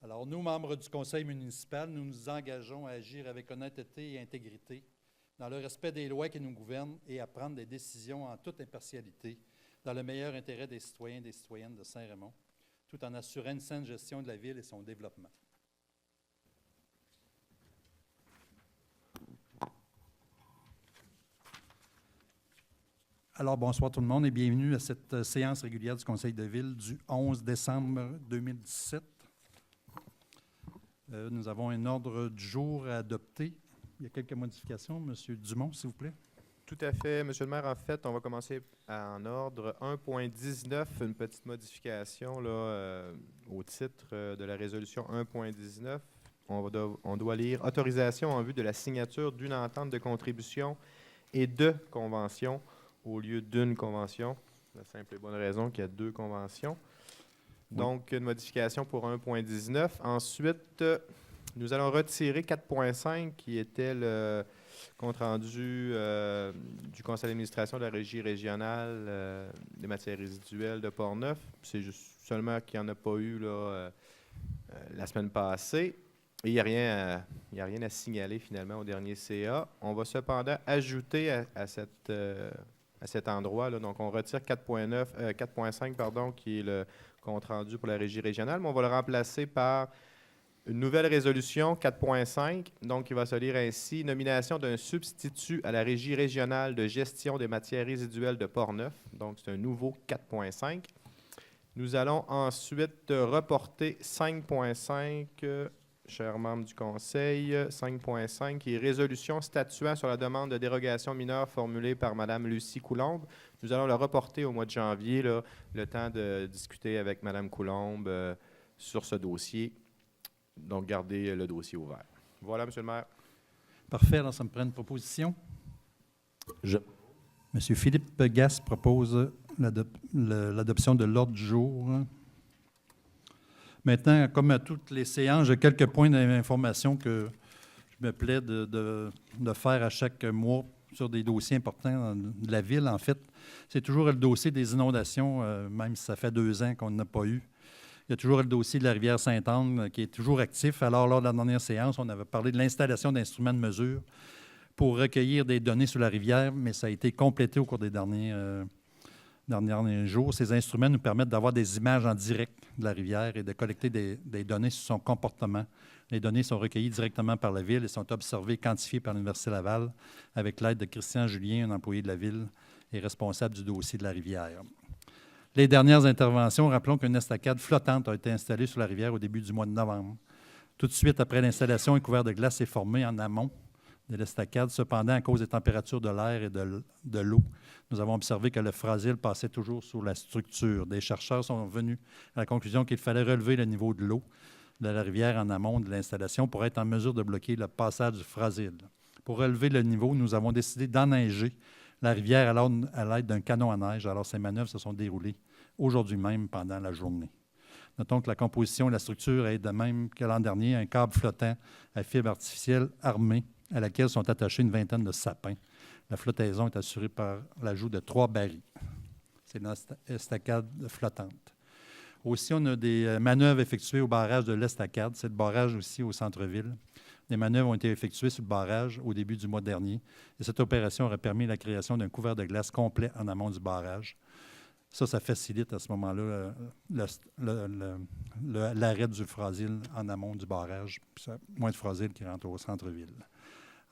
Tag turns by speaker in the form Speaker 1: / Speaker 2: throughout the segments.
Speaker 1: Alors, nous, membres du conseil municipal, nous nous engageons à agir avec honnêteté et intégrité dans le respect des lois qui nous gouvernent et à prendre des décisions en toute impartialité dans le meilleur intérêt des citoyens et des citoyennes de Saint-Raymond, tout en assurant une saine gestion de la ville et son développement. Alors, bonsoir tout le monde et bienvenue à cette séance régulière du Conseil de ville du 11 décembre 2017. Nous avons un ordre du jour à adopter. Il y a quelques modifications. Monsieur Dumont, s'il vous plaît.
Speaker 2: Tout à fait, Monsieur le maire. En fait, on va commencer en ordre. 1.19, une petite modification là, au titre de la résolution 1.19. On doit lire « Autorisation en vue de la signature d'une entente de contribution et de convention » au lieu d'une convention. La simple et bonne raison qu'il y a deux conventions. Donc, une modification pour 1.19. Ensuite, nous allons retirer 4.5 qui était le compte-rendu du conseil d'administration de la régie régionale des matières résiduelles de Portneuf. C'est juste seulement qu'il n'y en a pas eu là, la semaine passée. Et il n'y a rien à signaler finalement au dernier CA. On va cependant ajouter à cet endroit, là, donc on retire 4.5, pardon, qui est le compte-rendu pour la régie régionale, mais on va le remplacer par une nouvelle résolution 4.5, donc qui va se lire ainsi, nomination d'un substitut à la régie régionale de gestion des matières résiduelles de Portneuf, donc c'est un nouveau 4.5. Nous allons ensuite reporter 5.5, chers membres du Conseil, 5.5, qui est résolution statuant sur la demande de dérogation mineure formulée par Mme Lucie Coulombe. Nous allons le reporter au mois de janvier, là, le temps de discuter avec Mme Coulombe sur ce dossier. Donc, gardez le dossier ouvert. Voilà, Monsieur le maire.
Speaker 1: Parfait. Alors, ça me prend une proposition. Monsieur Philippe Gasse propose l'adoption de l'ordre du jour. Maintenant, comme à toutes les séances, j'ai quelques points d'information que je me plais de faire à chaque mois sur des dossiers importants de la ville. En fait, c'est toujours le dossier des inondations, même si ça fait 2 ans qu'on n'a pas eu. Il y a toujours le dossier de la rivière Sainte-Anne qui est toujours actif. Alors, lors de la dernière séance, on avait parlé de l'installation d'instruments de mesure pour recueillir des données sur la rivière, mais ça a été complété au cours des derniers jours. Ces instruments nous permettent d'avoir des images en direct de la rivière et de collecter des données sur son comportement. Les données sont recueillies directement par la Ville et sont observées et quantifiées par l'Université Laval avec l'aide de Christian Julien, un employé de la Ville et responsable du dossier de la rivière. Les dernières interventions, rappelons qu'une estacade flottante a été installée sur la rivière au début du mois de novembre. Tout de suite après l'installation, un couvert de glace est formé en amont de l'estacade. Cependant, à cause des températures de l'air et de l'eau, nous avons observé que le frasile passait toujours sous la structure. Des chercheurs sont venus à la conclusion qu'il fallait relever le niveau de l'eau de la rivière en amont de l'installation pour être en mesure de bloquer le passage du frasile. Pour relever le niveau, nous avons décidé d'enneiger la rivière à l'aide d'un canon à neige. Alors, ces manœuvres se sont déroulées aujourd'hui même pendant la journée. Notons que la composition et la structure est de même que l'an dernier, un câble flottant à fibre artificielle armée à laquelle sont attachés une vingtaine de sapins. La flottaison est assurée par l'ajout de 3 barils. C'est une estacade flottante. Aussi, on a des manœuvres effectuées au barrage de l'estacade. C'est le barrage aussi au centre-ville. Des manœuvres ont été effectuées sur le barrage au début du mois dernier. Et cette opération aurait permis la création d'un couvert de glace complet en amont du barrage. Ça facilite à ce moment-là l'arrêt du frasile en amont du barrage. Puis ça, moins de frasile qui rentre au centre-ville.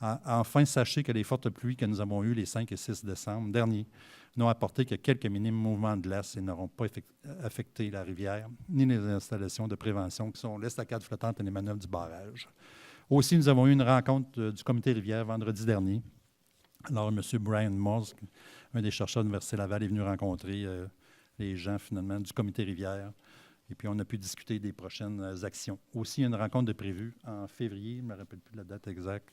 Speaker 1: Enfin, sachez que les fortes pluies que nous avons eues les 5 et 6 décembre derniers n'ont apporté que quelques minimes mouvements de glace et n'auront pas affecté la rivière ni les installations de prévention qui sont l'estacade flottante et les manœuvres du barrage. Aussi, nous avons eu une rencontre du comité rivière vendredi dernier. Alors, M. Brian Morse, un des chercheurs de l'Université Laval, est venu rencontrer les gens, finalement, du comité rivière. Et puis, on a pu discuter des prochaines actions. Aussi, il y a une rencontre de prévue en février, je ne me rappelle plus la date exacte.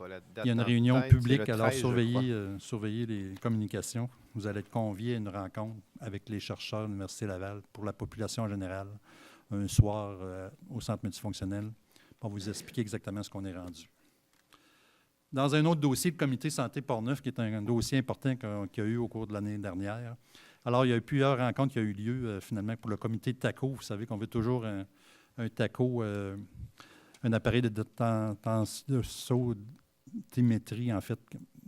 Speaker 1: Il y a une réunion publique, alors surveillez les communications. Vous allez être conviés à une rencontre avec les chercheurs de l'Université Laval pour la population en général, un soir au centre multifonctionnel, pour vous expliquer exactement ce qu'on est rendu. Dans un autre dossier, le comité santé Portneuf, qui est un dossier important qu'il y a eu au cours de l'année dernière. Alors, il y a eu plusieurs rencontres qui ont eu lieu, finalement, pour le comité TACO. Vous savez qu'on veut toujours un TACO, un appareil de tensiométrie, en fait,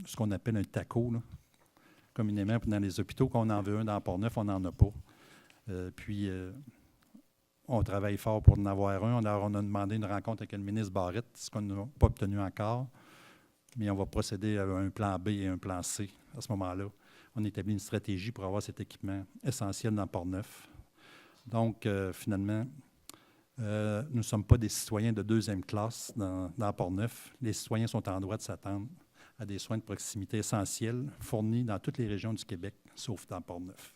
Speaker 1: ce qu'on appelle un TACO, là, communément dans les hôpitaux. Qu'on en veut un dans Port-Neuf, on n'en a pas. Puis, on travaille fort pour en avoir un. On a demandé une rencontre avec le ministre Barrette, ce qu'on n'a pas obtenu encore. Mais on va procéder à un plan B et un plan C à ce moment-là. On établit une stratégie pour avoir cet équipement essentiel dans Port-Neuf. Donc, finalement, nous ne sommes pas des citoyens de deuxième classe dans Port-Neuf. Les citoyens sont en droit de s'attendre à des soins de proximité essentiels fournis dans toutes les régions du Québec, sauf dans Port-Neuf.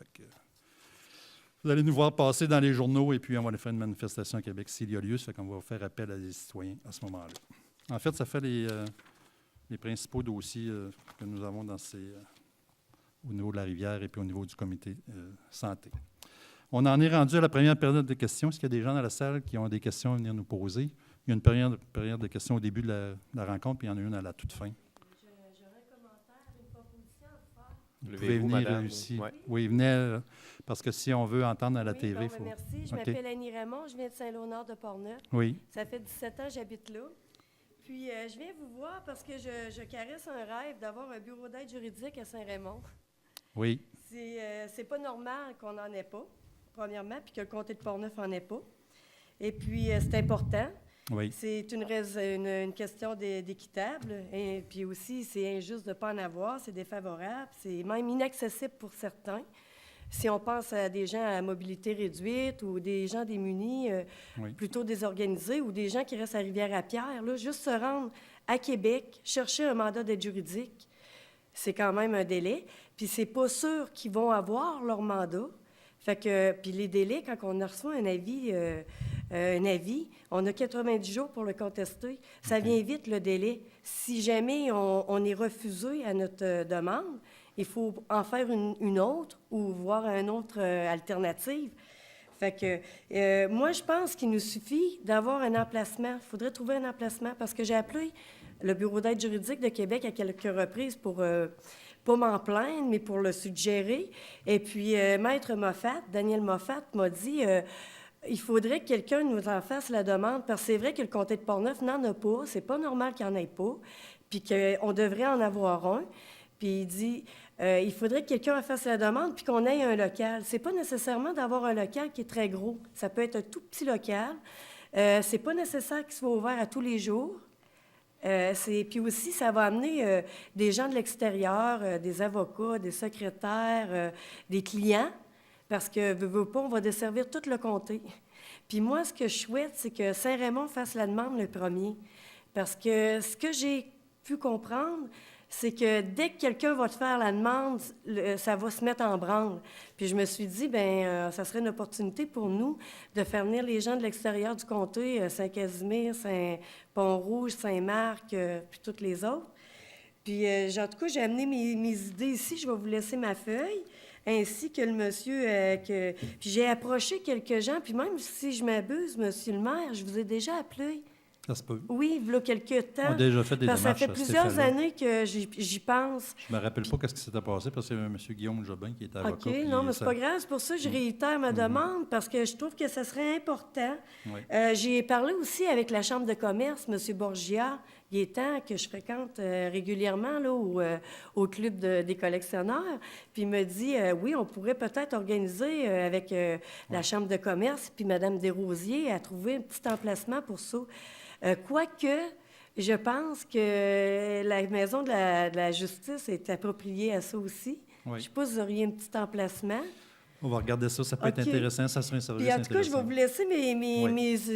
Speaker 1: Vous allez nous voir passer dans les journaux et puis on va aller faire une manifestation à Québec s'il y a lieu. Ça fait qu'on va faire appel à des citoyens à ce moment-là. En fait, ça fait les principaux dossiers que nous avons au niveau de la rivière et puis au niveau du comité santé. On en est rendu à la première période de questions. Est-ce qu'il y a des gens dans la salle qui ont des questions à venir nous poser? Il y a une période de questions au début de la rencontre, puis il y en a une à la toute fin.
Speaker 3: J'aurais un commentaire, une proposition à faire.
Speaker 1: Vous pouvez venir
Speaker 2: madame,
Speaker 1: ici.
Speaker 2: ouais.
Speaker 1: Oui, venez, parce que si on veut entendre à la
Speaker 3: Oui,
Speaker 1: TV, il
Speaker 3: bon,
Speaker 1: faut...
Speaker 3: merci. Je
Speaker 1: OK.
Speaker 3: m'appelle Annie Raymond. Je viens de Saint-Léonard de Portneuf.
Speaker 1: Oui,
Speaker 3: Ça fait 17 ans que j'habite là. Puis, je viens vous voir parce que je caresse un rêve d'avoir un bureau d'aide juridique à Saint-Raymond.
Speaker 1: oui,
Speaker 3: C'est pas normal qu'on n'en ait pas, premièrement, puis que le comté de Portneuf n'en ait pas. Et puis, c'est important.
Speaker 1: oui,
Speaker 3: C'est une question d'équitable. Et puis aussi, c'est injuste de ne pas en avoir. C'est défavorable. C'est même inaccessible pour certains. Si on pense à des gens à mobilité réduite ou des gens démunis,
Speaker 1: oui.
Speaker 3: plutôt désorganisés, ou des gens qui restent à Rivière-à-Pierre, là, juste se rendre à Québec, chercher un mandat d'aide juridique, c'est quand même un délai. Puis c'est pas sûr qu'ils vont avoir leur mandat. Fait que, puis les délais, quand on reçoit un avis, on a 90 jours pour le contester. Ça vient vite, le délai. Si jamais on est refusé à notre demande, il faut en faire une autre ou voir une autre alternative. Fait que moi, je pense qu'il nous suffit d'avoir un emplacement. Il faudrait trouver un emplacement parce que j'ai appelé le Bureau d'aide juridique de Québec à quelques reprises pour pas m'en plaindre, mais pour le suggérer. Et puis, Maître Moffat, Daniel Moffat, m'a dit il faudrait que quelqu'un nous en fasse la demande parce que c'est vrai que le comté de Portneuf n'en a pas. C'est pas normal qu'il n'y en ait pas. Puis qu'on devrait en avoir un. Puis il dit il faudrait que quelqu'un en fasse la demande puis qu'on ait un local. C'est pas nécessairement d'avoir un local qui est très gros. Ça peut être un tout petit local. C'est pas nécessaire qu'il soit ouvert à tous les jours. Puis aussi, ça va amener des gens de l'extérieur, des avocats, des secrétaires, des clients, parce que, veux pas, on va desservir tout le comté. Puis moi, ce que je souhaite, c'est que Saint-Raymond fasse la demande le premier. Parce que ce que j'ai pu comprendre, c'est que dès que quelqu'un va te faire la demande, ça va se mettre en branle. Puis je me suis dit, ça serait une opportunité pour nous de faire venir les gens de l'extérieur du comté, Saint-Casimir, Pont-Rouge, Saint-Marc, puis toutes les autres. Puis, en tout cas, j'ai amené mes idées ici. Je vais vous laisser ma feuille, ainsi que le monsieur. Puis j'ai approché quelques gens, puis même si je m'abuse, monsieur le maire, je vous ai déjà appelé.
Speaker 1: Ça se peut.
Speaker 3: Oui, il y a quelques temps.
Speaker 1: On a déjà fait des
Speaker 3: Parce que ça
Speaker 1: démarches
Speaker 3: fait
Speaker 1: à cet
Speaker 3: plusieurs
Speaker 1: effet-là.
Speaker 3: années que j'y pense.
Speaker 1: Je me rappelle pas ce qui s'était passé parce que c'est M. Guillaume Jobin qui était avocat.
Speaker 3: OK, non, mais c'est
Speaker 1: ça-
Speaker 3: pas grave. C'est pour ça que je réitère ma demande, parce que je trouve que ça serait important.
Speaker 1: Oui.
Speaker 3: J'ai parlé aussi avec la Chambre de commerce, M. Borgia. Il est temps que je fréquente régulièrement là, au club des collectionneurs. Puis il me dit, oui, on pourrait peut-être organiser avec la Chambre de commerce, puis Mme Desrosiers, à trouver un petit emplacement pour ça. Quoique, je pense que la Maison de la justice est appropriée à ça aussi.
Speaker 1: Oui.
Speaker 3: Je ne sais pas si vous auriez un petit emplacement.
Speaker 1: On va regarder ça. Ça peut être
Speaker 3: OK.
Speaker 1: intéressant. Ça serait un service
Speaker 3: Puis en tout cas, je vais
Speaker 1: intéressant.
Speaker 3: vous laisser
Speaker 1: Oui.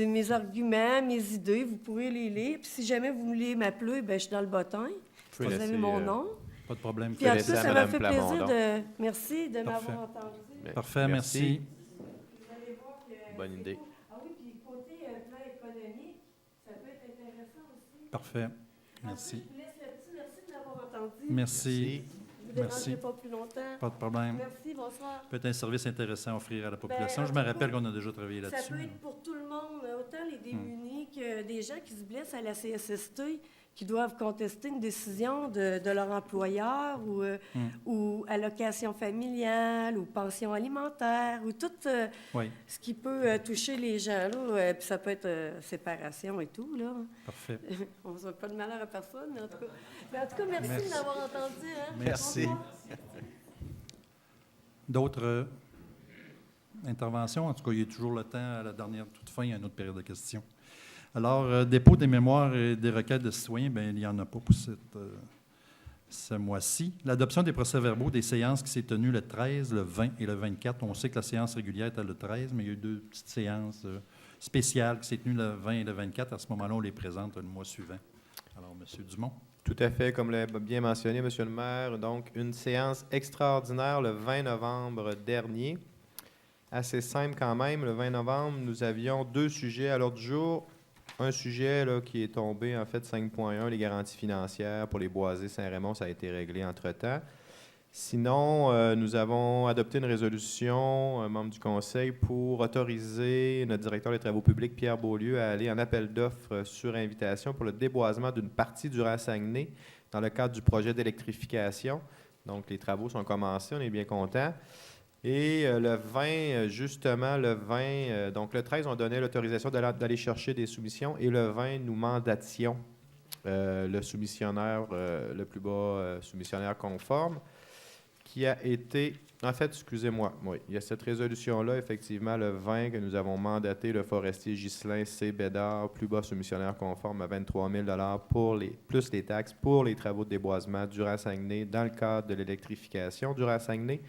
Speaker 3: mes arguments, mes idées. Vous pourrez les lire. Puis si jamais vous voulez m'appeler, je suis dans le bottin.
Speaker 2: pouvez
Speaker 3: Vous avez
Speaker 2: laisser,
Speaker 3: mon nom.
Speaker 1: Pas de problème.
Speaker 3: Puis en tout
Speaker 2: laisser
Speaker 3: cas,
Speaker 2: à
Speaker 3: ça m'a
Speaker 2: Madame
Speaker 3: fait plaisir
Speaker 2: Plamondon.
Speaker 3: de... Merci de
Speaker 1: Parfait.
Speaker 3: m'avoir entendu.
Speaker 1: Parfait, merci.
Speaker 3: Vous allez voir que...
Speaker 2: Bonne idée.
Speaker 3: Ah oui, puis côté plan économique, ça peut être intéressant aussi.
Speaker 1: Parfait.
Speaker 3: En
Speaker 1: Merci.
Speaker 3: tout cas, je vous laisse là-dessus. Merci de m'avoir entendu.
Speaker 1: Merci.
Speaker 3: Je vous
Speaker 1: Merci.
Speaker 3: dérangerai pas plus longtemps.
Speaker 1: Pas de problème.
Speaker 3: Merci, bonsoir.
Speaker 1: Peut-être un service intéressant à offrir à la population.
Speaker 3: en
Speaker 1: Je
Speaker 3: tout
Speaker 1: me
Speaker 3: cas,
Speaker 1: rappelle qu'on a déjà travaillé
Speaker 3: Ça
Speaker 1: là-dessus.
Speaker 3: peut être pour tout le monde, autant les démunis que des gens qui se blessent à la CSST, qui doivent contester une décision de leur employeur ou allocation familiale ou pension alimentaire ou tout
Speaker 1: Oui,
Speaker 3: ce qui peut toucher les gens. Là, puis ça peut être séparation et tout. Là.
Speaker 1: parfait.
Speaker 3: On ne souhaite pas de malheur à personne, mais en tout cas. Mais en tout cas, merci. De l'avoir entendu. Hein?
Speaker 2: Merci.
Speaker 1: D'autres interventions? En tout cas, il y a toujours le temps, à la dernière toute fin, il y a une autre période de questions. Alors, dépôt des mémoires et des requêtes de citoyens, bien, il n'y en a pas pour ce mois-ci. L'adoption des procès-verbaux des séances qui s'est tenues le 13, le 20 et le 24. On sait que la séance régulière était le 13, mais il y a eu 2 petites séances spéciales qui s'est tenues le 20 et le 24. À ce moment-là, on les présente le mois suivant. Alors, M. Dumont.
Speaker 2: Tout à fait, comme l'a bien mentionné, Monsieur le maire. Donc, une séance extraordinaire le 20 novembre dernier. Assez simple quand même. Le 20 novembre, nous avions 2 sujets à l'ordre du jour. Un sujet là, qui est tombé, en fait, 5.1, les garanties financières pour les boisés Saint-Raymond, ça a été réglé entre-temps. Sinon, nous avons adopté une résolution, membre du conseil, pour autoriser notre directeur des travaux publics, Pierre Beaulieu, à aller en appel d'offres sur invitation pour le déboisement d'une partie du Rang-Saguenay dans le cadre du projet d'électrification. Donc, les travaux sont commencés, on est bien contents. Et le 20, justement, donc le 13, on donnait l'autorisation d'aller chercher des soumissions et le 20, nous mandations le soumissionnaire, le plus bas soumissionnaire conforme, qui a été, en fait, excusez-moi, oui, il y a cette résolution-là, effectivement, le 20, que nous avons mandaté le forestier Ghislain C. Bédard, plus bas soumissionnaire conforme à 23 000 plus les taxes pour les travaux de déboisement du Rang-Saguenay dans le cadre de l'électrification du Rang-Saguenay.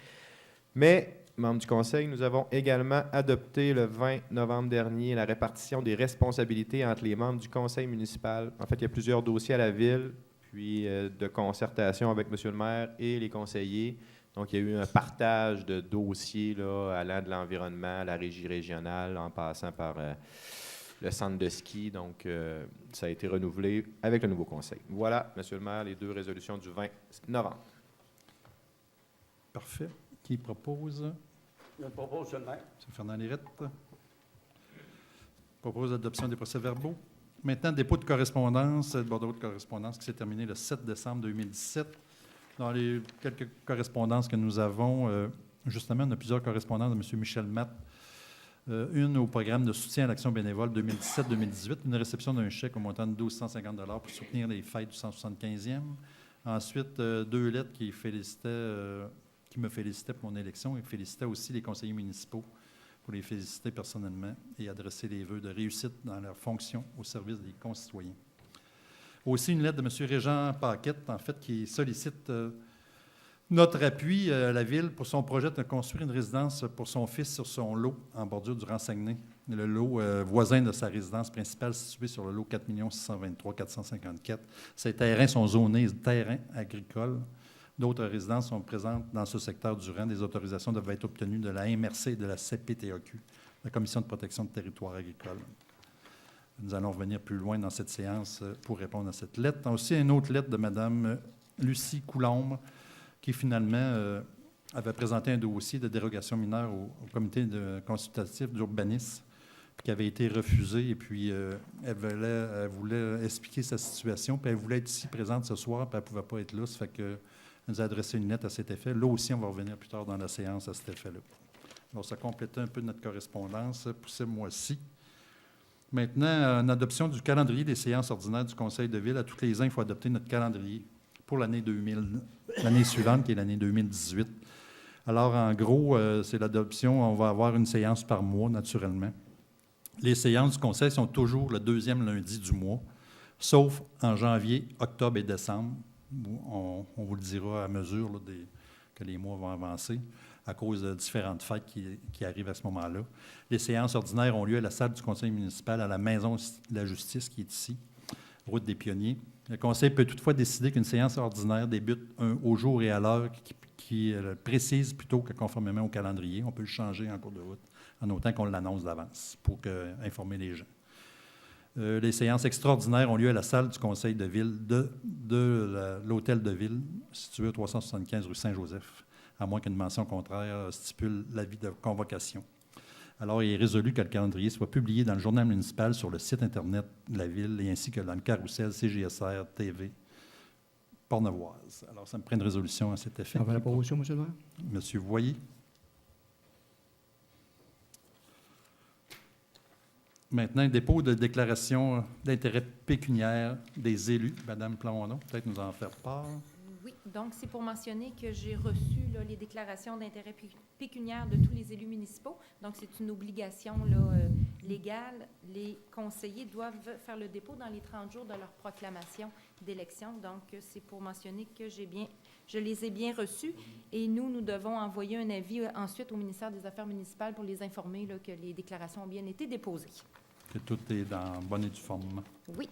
Speaker 2: Mais, membres du Conseil, nous avons également adopté le 20 novembre dernier la répartition des responsabilités entre les membres du Conseil municipal. En fait, il y a plusieurs dossiers à la Ville, puis de concertation avec M. le maire et les conseillers. Donc, il y a eu un partage de dossiers là, allant de l'environnement à la régie régionale, en passant par le centre de ski. Donc, ça a été renouvelé avec le nouveau Conseil. Voilà, M. le maire, les 2 résolutions du 20 novembre.
Speaker 1: Parfait. Qui propose?
Speaker 4: Je propose, M. le maire.
Speaker 1: M. Fernand Lérette. Propose l'adoption des procès-verbaux. Maintenant, dépôt de correspondance, le bordereau de correspondance qui s'est terminé le 7 décembre 2017. Dans les quelques correspondances que nous avons, justement, on a plusieurs correspondances de M. Michel Matt. Une au programme de soutien à l'action bénévole 2017-2018, une réception d'un chèque au montant de 1 250 $ pour soutenir les fêtes du 175e. Ensuite, 2 lettres qui me félicitaient pour mon élection et félicitaient aussi les conseillers municipaux pour les féliciter personnellement et adresser les vœux de réussite dans leur fonction au service des concitoyens. Aussi, une lettre de M. Régent Paquette, en fait, qui sollicite notre appui à la Ville pour son projet de construire une résidence pour son fils sur son lot en bordure du Rang-Saguenay. Le lot voisin de sa résidence principale situé sur le lot 4 623 454. Ces terrains sont zonés terrains agricoles. D'autres résidences sont présentes dans ce secteur du Rang. Des autorisations doivent être obtenues de la MRC et de la CPTAQ, la Commission de protection de territoire agricole. Nous allons revenir plus loin dans cette séance pour répondre à cette lettre. Aussi, une autre lettre de Mme Lucie Coulombe, qui finalement avait présenté un dossier de dérogation mineure au comité consultatif d'urbanisme, qui avait été refusé. Et puis, elle voulait expliquer sa situation, puis elle voulait être ici présente ce soir, puis elle ne pouvait pas être là. Ça fait que elle nous a adressé une lettre à cet effet. Là aussi, on va revenir plus tard dans la séance à cet effet-là. Donc, ça complétait un peu notre correspondance pour ce mois-ci. Maintenant, en adoption du calendrier des séances ordinaires du Conseil de Ville, à tous les ans, il faut adopter notre calendrier pour l'année suivante, qui est l'année 2018. Alors, en gros, c'est l'adoption. On va avoir une séance par mois, naturellement. Les séances du Conseil sont toujours le 2e lundi du mois, sauf en janvier, octobre et décembre. On vous le dira à mesure là, que les mois vont avancer à cause de différentes fêtes qui arrivent à ce moment-là. Les séances ordinaires ont lieu à la salle du Conseil municipal, à la Maison de la Justice, qui est ici, route des Pionniers. Le Conseil peut toutefois décider qu'une séance ordinaire débute au jour et à l'heure qui précise plutôt que conformément au calendrier. On peut le changer en cours de route, en autant qu'on l'annonce d'avance pour informer les gens. Les séances extraordinaires ont lieu à la salle du Conseil de Ville de l'Hôtel de Ville, situé à 375 rue Saint-Joseph, à moins qu'une mention contraire stipule l'avis de convocation. Alors, il est résolu que le calendrier soit publié dans le journal municipal sur le site Internet de la Ville et ainsi que dans le carrousel CGSR TV Pornevoise. Alors, ça me prend une résolution à cet effet.
Speaker 4: Avant la proposition, M. le maire.
Speaker 1: Monsieur Voyer. Maintenant, dépôt de déclaration d'intérêt pécuniaire des élus. Madame Plamondon, peut-être nous en faire part.
Speaker 5: Oui, donc c'est pour mentionner que j'ai reçu là, les déclarations d'intérêt pécuniaire de tous les élus municipaux. Donc, c'est une obligation là, légale. Les conseillers doivent faire le dépôt dans les 30 jours de leur proclamation d'élection. Donc, c'est pour mentionner que je les ai bien reçus et nous devons envoyer un avis ensuite au ministère des Affaires municipales pour les informer là, que les déclarations ont bien été déposées.
Speaker 1: Que tout est dans bonne et due forme.
Speaker 5: Oui.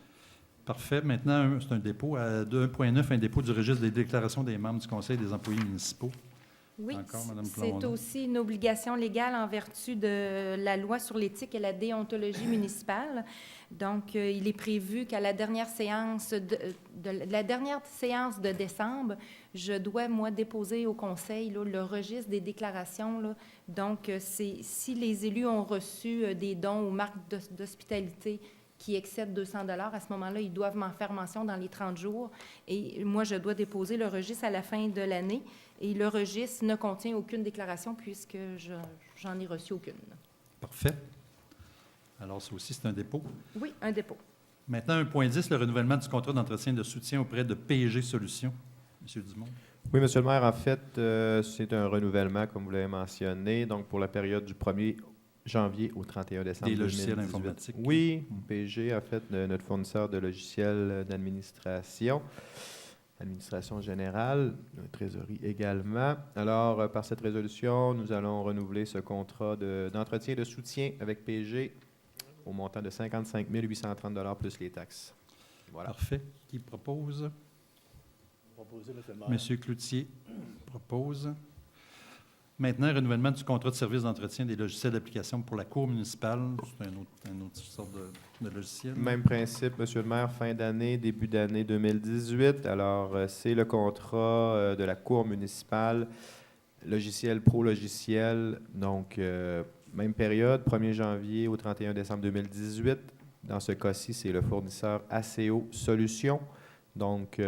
Speaker 1: Parfait. Maintenant, c'est un dépôt à 2.9, un dépôt du registre des déclarations des membres du Conseil des employés municipaux.
Speaker 5: Oui,
Speaker 1: Encore, Mme
Speaker 5: c'est
Speaker 1: Plamondon.
Speaker 5: aussi une obligation légale en vertu de la loi sur l'éthique et la déontologie municipale. Donc, il est prévu qu'à la dernière séance de décembre, je dois, moi, déposer au Conseil là, le registre des déclarations. Là. Donc, si les élus ont reçu des dons ou marques d'hospitalité qui excèdent 200 $, à ce moment-là, ils doivent m'en faire mention dans les 30 jours. Et moi, je dois déposer le registre à la fin de l'année. Et le registre ne contient aucune déclaration puisque j'en ai reçu aucune.
Speaker 1: Parfait. Alors, ça aussi, c'est un dépôt.
Speaker 5: Oui, un dépôt.
Speaker 1: Maintenant, 1.10, le renouvellement du contrat d'entretien de soutien auprès de PSG Solutions. Monsieur Dumont.
Speaker 2: Oui, Monsieur le maire, en fait, c'est un renouvellement, comme vous l'avez mentionné, donc pour la période du 1er janvier au 31 décembre
Speaker 1: Des logiciels
Speaker 2: 2018.
Speaker 1: informatiques.
Speaker 2: Oui, PSG, en fait, notre fournisseur de logiciels d'administration générale, trésorerie également. Alors, par cette résolution, nous allons renouveler ce contrat d'entretien de soutien avec PSG au montant de 55 830 $ plus les taxes. Voilà.
Speaker 1: Parfait. Qui propose?
Speaker 4: Proposé, M. le maire.
Speaker 1: Monsieur Cloutier propose. Maintenant, renouvellement du contrat de service d'entretien des logiciels d'application pour la Cour municipale. C'est une autre sorte de logiciel.
Speaker 2: Même principe, Monsieur le maire, fin d'année, début d'année 2018. Alors, c'est le contrat de la Cour municipale, logiciel pro logiciel. Donc, même période, 1er janvier au 31 décembre 2018. Dans ce cas-ci, c'est le fournisseur ACO Solutions. Donc,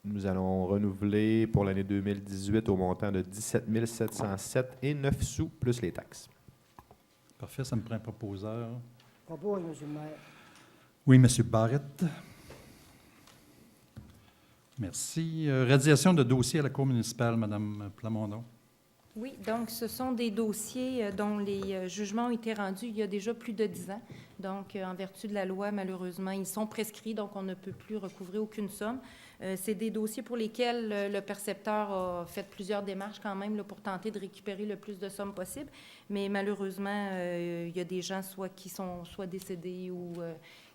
Speaker 2: nous allons renouveler pour l'année 2018 au montant de 17 707 et 9 sous plus les taxes.
Speaker 1: Parfait, ça me prend un proposeur.
Speaker 6: Propose, M. le maire.
Speaker 1: Oui, M. Barrette. Merci. Radiation de dossiers à la Cour municipale, Mme Plamondon.
Speaker 5: Oui, donc ce sont des dossiers dont les jugements ont été rendus il y a déjà plus de 10 ans. Donc, en vertu de la loi, malheureusement, ils sont prescrits, donc on ne peut plus recouvrer aucune somme. C'est des dossiers pour lesquels le percepteur a fait plusieurs démarches quand même là, pour tenter de récupérer le plus de sommes possible. Mais malheureusement, il y a des gens qui sont soit décédés ou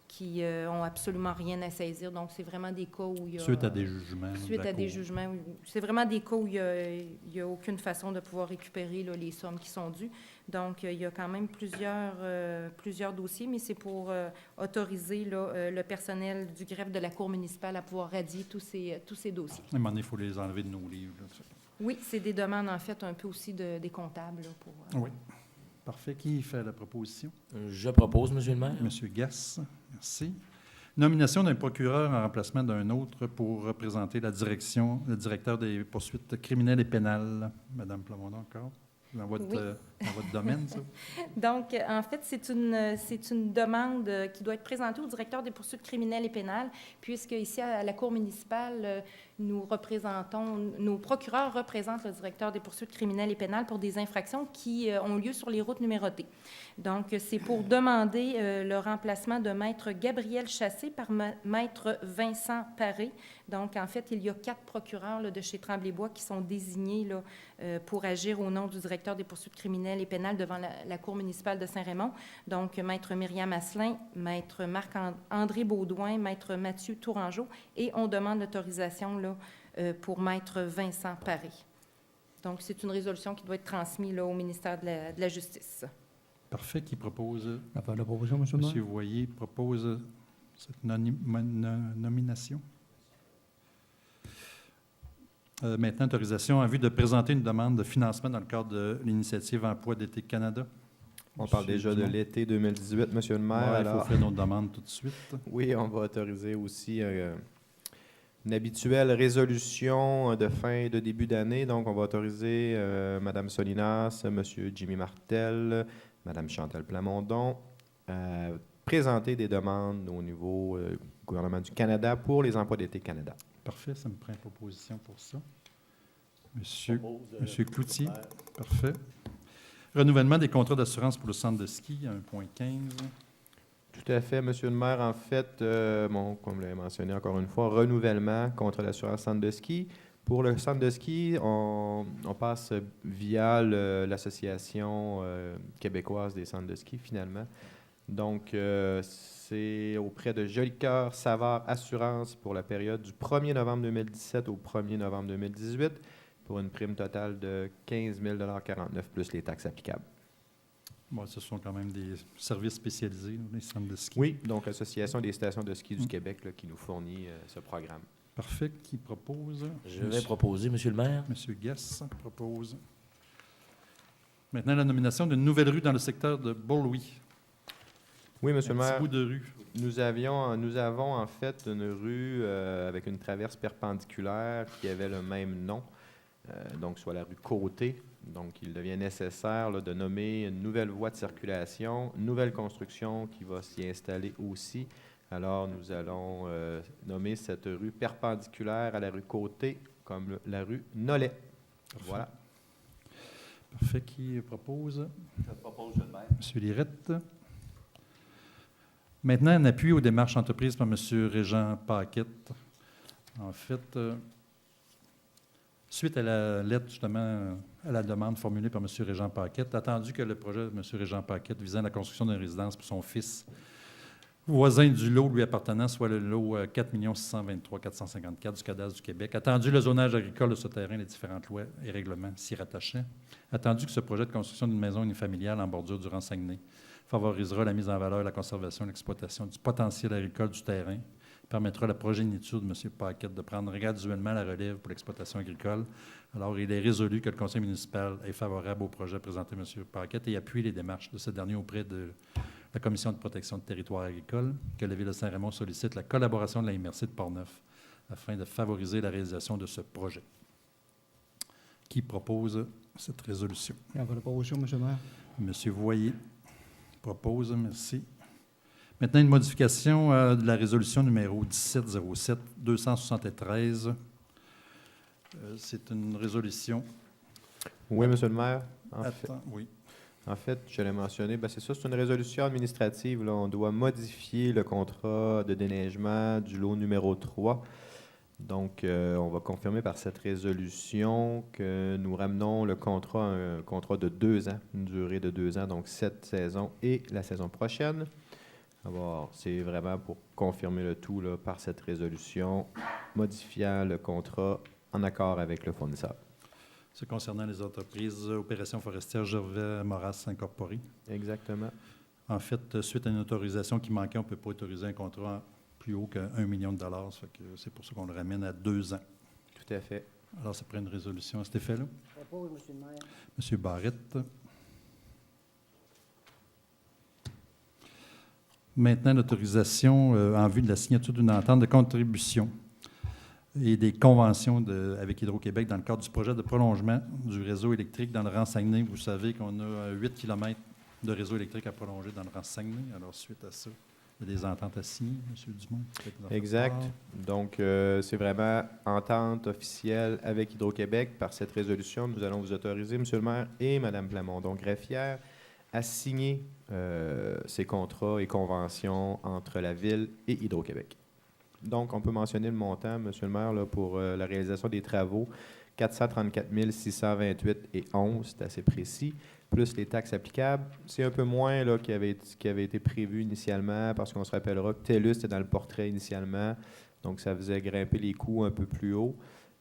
Speaker 5: qui ont absolument rien à saisir. Donc, c'est vraiment des cas où il y a...
Speaker 1: Suite à des jugements.
Speaker 5: Suite à des jugements. Oui. C'est vraiment des cas où il n'y a aucune façon de pouvoir récupérer là, les sommes qui sont dues. Donc, il y a quand même plusieurs dossiers, mais c'est pour autoriser là, le personnel du greffe de la Cour municipale à pouvoir radier tous ces dossiers.
Speaker 1: À un moment donné, il faut les enlever de nos livres. Là.
Speaker 5: Oui, c'est des demandes, en fait, un peu aussi des comptables. Là, pour,
Speaker 1: Oui. Parfait. Qui fait la proposition?
Speaker 7: Je propose, M. le maire.
Speaker 1: Monsieur Gass, merci. Nomination d'un procureur en remplacement d'un autre pour représenter le directeur des poursuites criminelles et pénales. Madame Plamondon, encore? Dans votre domaine, ça?
Speaker 5: Donc, en fait, c'est une demande qui doit être présentée au directeur des poursuites criminelles et pénales, puisque ici, à la Cour municipale, nos procureurs représentent le directeur des poursuites criminelles et pénales pour des infractions qui ont lieu sur les routes numérotées. Donc, c'est pour demander le remplacement de maître Gabriel Chassé par maître Vincent Paré. Donc, en fait, il y a 4 procureurs là, de chez Tremblay-Bois qui sont désignés là, pour agir au nom du directeur des poursuites criminelles et pénales devant la Cour municipale de Saint-Raymond. Donc, maître Myriam Asselin, maître Marc-André Baudouin, maître Mathieu Tourangeau, et on demande l'autorisation là, pour maître Vincent Paré. Donc, c'est une résolution qui doit être transmise là, au ministère de la Justice.
Speaker 1: Parfait. Qui propose?
Speaker 4: Avant la proposition, M. le maire.
Speaker 1: Monsieur Voyer propose cette nomination. Maintenant, autorisation en vue de présenter une demande de financement dans le cadre de l'initiative Emploi d'été Canada.
Speaker 2: On parle
Speaker 1: Monsieur
Speaker 2: déjà de
Speaker 1: Dumont.
Speaker 2: l'été 2018, Monsieur le maire.
Speaker 1: Ouais, il faut
Speaker 2: alors,
Speaker 1: faire notre demande tout de suite.
Speaker 2: oui, on va autoriser aussi une habituelle résolution de fin de début d'année. Donc, on va autoriser Mme Solinas, M. Jimmy Martel, Mme Chantal Plamondon à présenter des demandes au niveau du gouvernement du Canada pour les emplois d'été Canada.
Speaker 1: Parfait, ça me prend une proposition pour ça. Monsieur Cloutier, parfait. Renouvellement des contrats d'assurance pour le centre de ski, 1.15.
Speaker 2: Tout à fait, Monsieur le maire. En fait, comme vous l'avez mentionné encore une fois, renouvellement contre l'assurance centre de ski. Pour le centre de ski, on passe via l'Association québécoise des centres de ski, finalement. Donc, c'est auprès de Jolicoeur Savard Assurance pour la période du 1er novembre 2017 au 1er novembre 2018 pour une prime totale de 15 049 plus les taxes applicables.
Speaker 1: Bon, ce sont quand même des services spécialisés, là, les centres de ski.
Speaker 2: Oui, donc l'Association des stations de ski du Québec là, qui nous fournit ce programme.
Speaker 1: Parfait. Qui propose?
Speaker 7: Je vais proposer, Monsieur le maire.
Speaker 1: Monsieur Guess propose. Maintenant, la nomination d'une nouvelle rue dans le secteur de Beaulouis.
Speaker 2: Oui, Monsieur le
Speaker 1: Un petit
Speaker 2: maire.
Speaker 1: bout de rue.
Speaker 2: Nous avons en fait une rue avec une traverse perpendiculaire qui avait le même nom, donc soit la rue Côté. Donc, il devient nécessaire là, de nommer une nouvelle voie de circulation, une nouvelle construction qui va s'y installer aussi. Alors, nous allons nommer cette rue perpendiculaire à la rue Côté comme la rue Nollet. Voilà.
Speaker 1: Parfait. Qui propose?
Speaker 7: Je propose, Monsieur le maire.
Speaker 1: Monsieur Lirette. Maintenant, un appui aux démarches entreprises par M. Régent Paquette. En fait, suite à la lettre, justement, à la demande formulée par M. Régent Paquette, attendu que le projet de M. Régent Paquette visant la construction d'une résidence pour son fils voisin du lot lui appartenant, soit le lot 4 623 454 du cadastre du Québec, attendu le zonage agricole de ce terrain, les différentes lois et règlements s'y rattachaient, attendu que ce projet de construction d'une maison unifamiliale en bordure du Rang-Saguenay favorisera la mise en valeur, la conservation et l'exploitation du potentiel agricole du terrain, permettra à la progéniture de M. Paquette de prendre graduellement la relève pour l'exploitation agricole. Alors, il est résolu que le conseil municipal est favorable au projet présenté par M. Paquette et appuie les démarches de ce dernier auprès de la Commission de protection du territoire agricole, que la Ville de Saint-Raymond sollicite la collaboration de la MRC de Portneuf afin de favoriser la réalisation de ce projet. Qui propose cette résolution?
Speaker 4: Il y a la proposition, Monsieur le maire.
Speaker 1: Monsieur Voyer propose, merci. Maintenant, une modification de la résolution numéro 1707-273. C'est une résolution.
Speaker 2: Oui, Monsieur le maire.
Speaker 1: Oui.
Speaker 2: En fait, je l'ai mentionné, c'est ça, c'est une résolution administrative. Là. On doit modifier le contrat de déneigement du lot numéro 3. Donc, on va confirmer par cette résolution que nous ramenons le contrat à un contrat de 2 ans, une durée de 2 ans, donc cette saison et la saison prochaine. Alors, c'est vraiment pour confirmer le tout là, par cette résolution, modifiant le contrat en accord avec le fournisseur.
Speaker 1: C'est concernant les entreprises Opérations forestières Gervais Moras Incorporé.
Speaker 2: Exactement.
Speaker 1: En fait, suite à une autorisation qui manquait, on ne peut pas autoriser un contrat plus haut qu'1 million de dollars. Ça fait que c'est pour ça qu'on le ramène à 2 ans.
Speaker 2: Tout à fait.
Speaker 1: Alors, ça prend une résolution à cet effet-là.
Speaker 6: Je propose, Monsieur le maire.
Speaker 1: Monsieur Barrette. Maintenant, l'autorisation en vue de la signature d'une entente de contribution et des conventions avec Hydro-Québec dans le cadre du projet de prolongement du réseau électrique dans le Rang-Saguenay. Vous savez qu'on a 8 km de réseau électrique à prolonger dans le Rang-Saguenay. Alors, suite à ça, il y a des ententes à signer, M. Dumont.
Speaker 2: Exact. Donc, c'est vraiment entente officielle avec Hydro-Québec. Par cette résolution, nous allons vous autoriser, M. le maire et Mme Plamondon greffière, à signer ces contrats et conventions entre la Ville et Hydro-Québec. Donc, on peut mentionner le montant, M. le maire, là, pour la réalisation des travaux, 434 628 et 11, c'est assez précis, plus les taxes applicables. C'est un peu moins là, qui avait été prévu initialement, parce qu'on se rappellera que TELUS était dans le portrait initialement, donc ça faisait grimper les coûts un peu plus haut.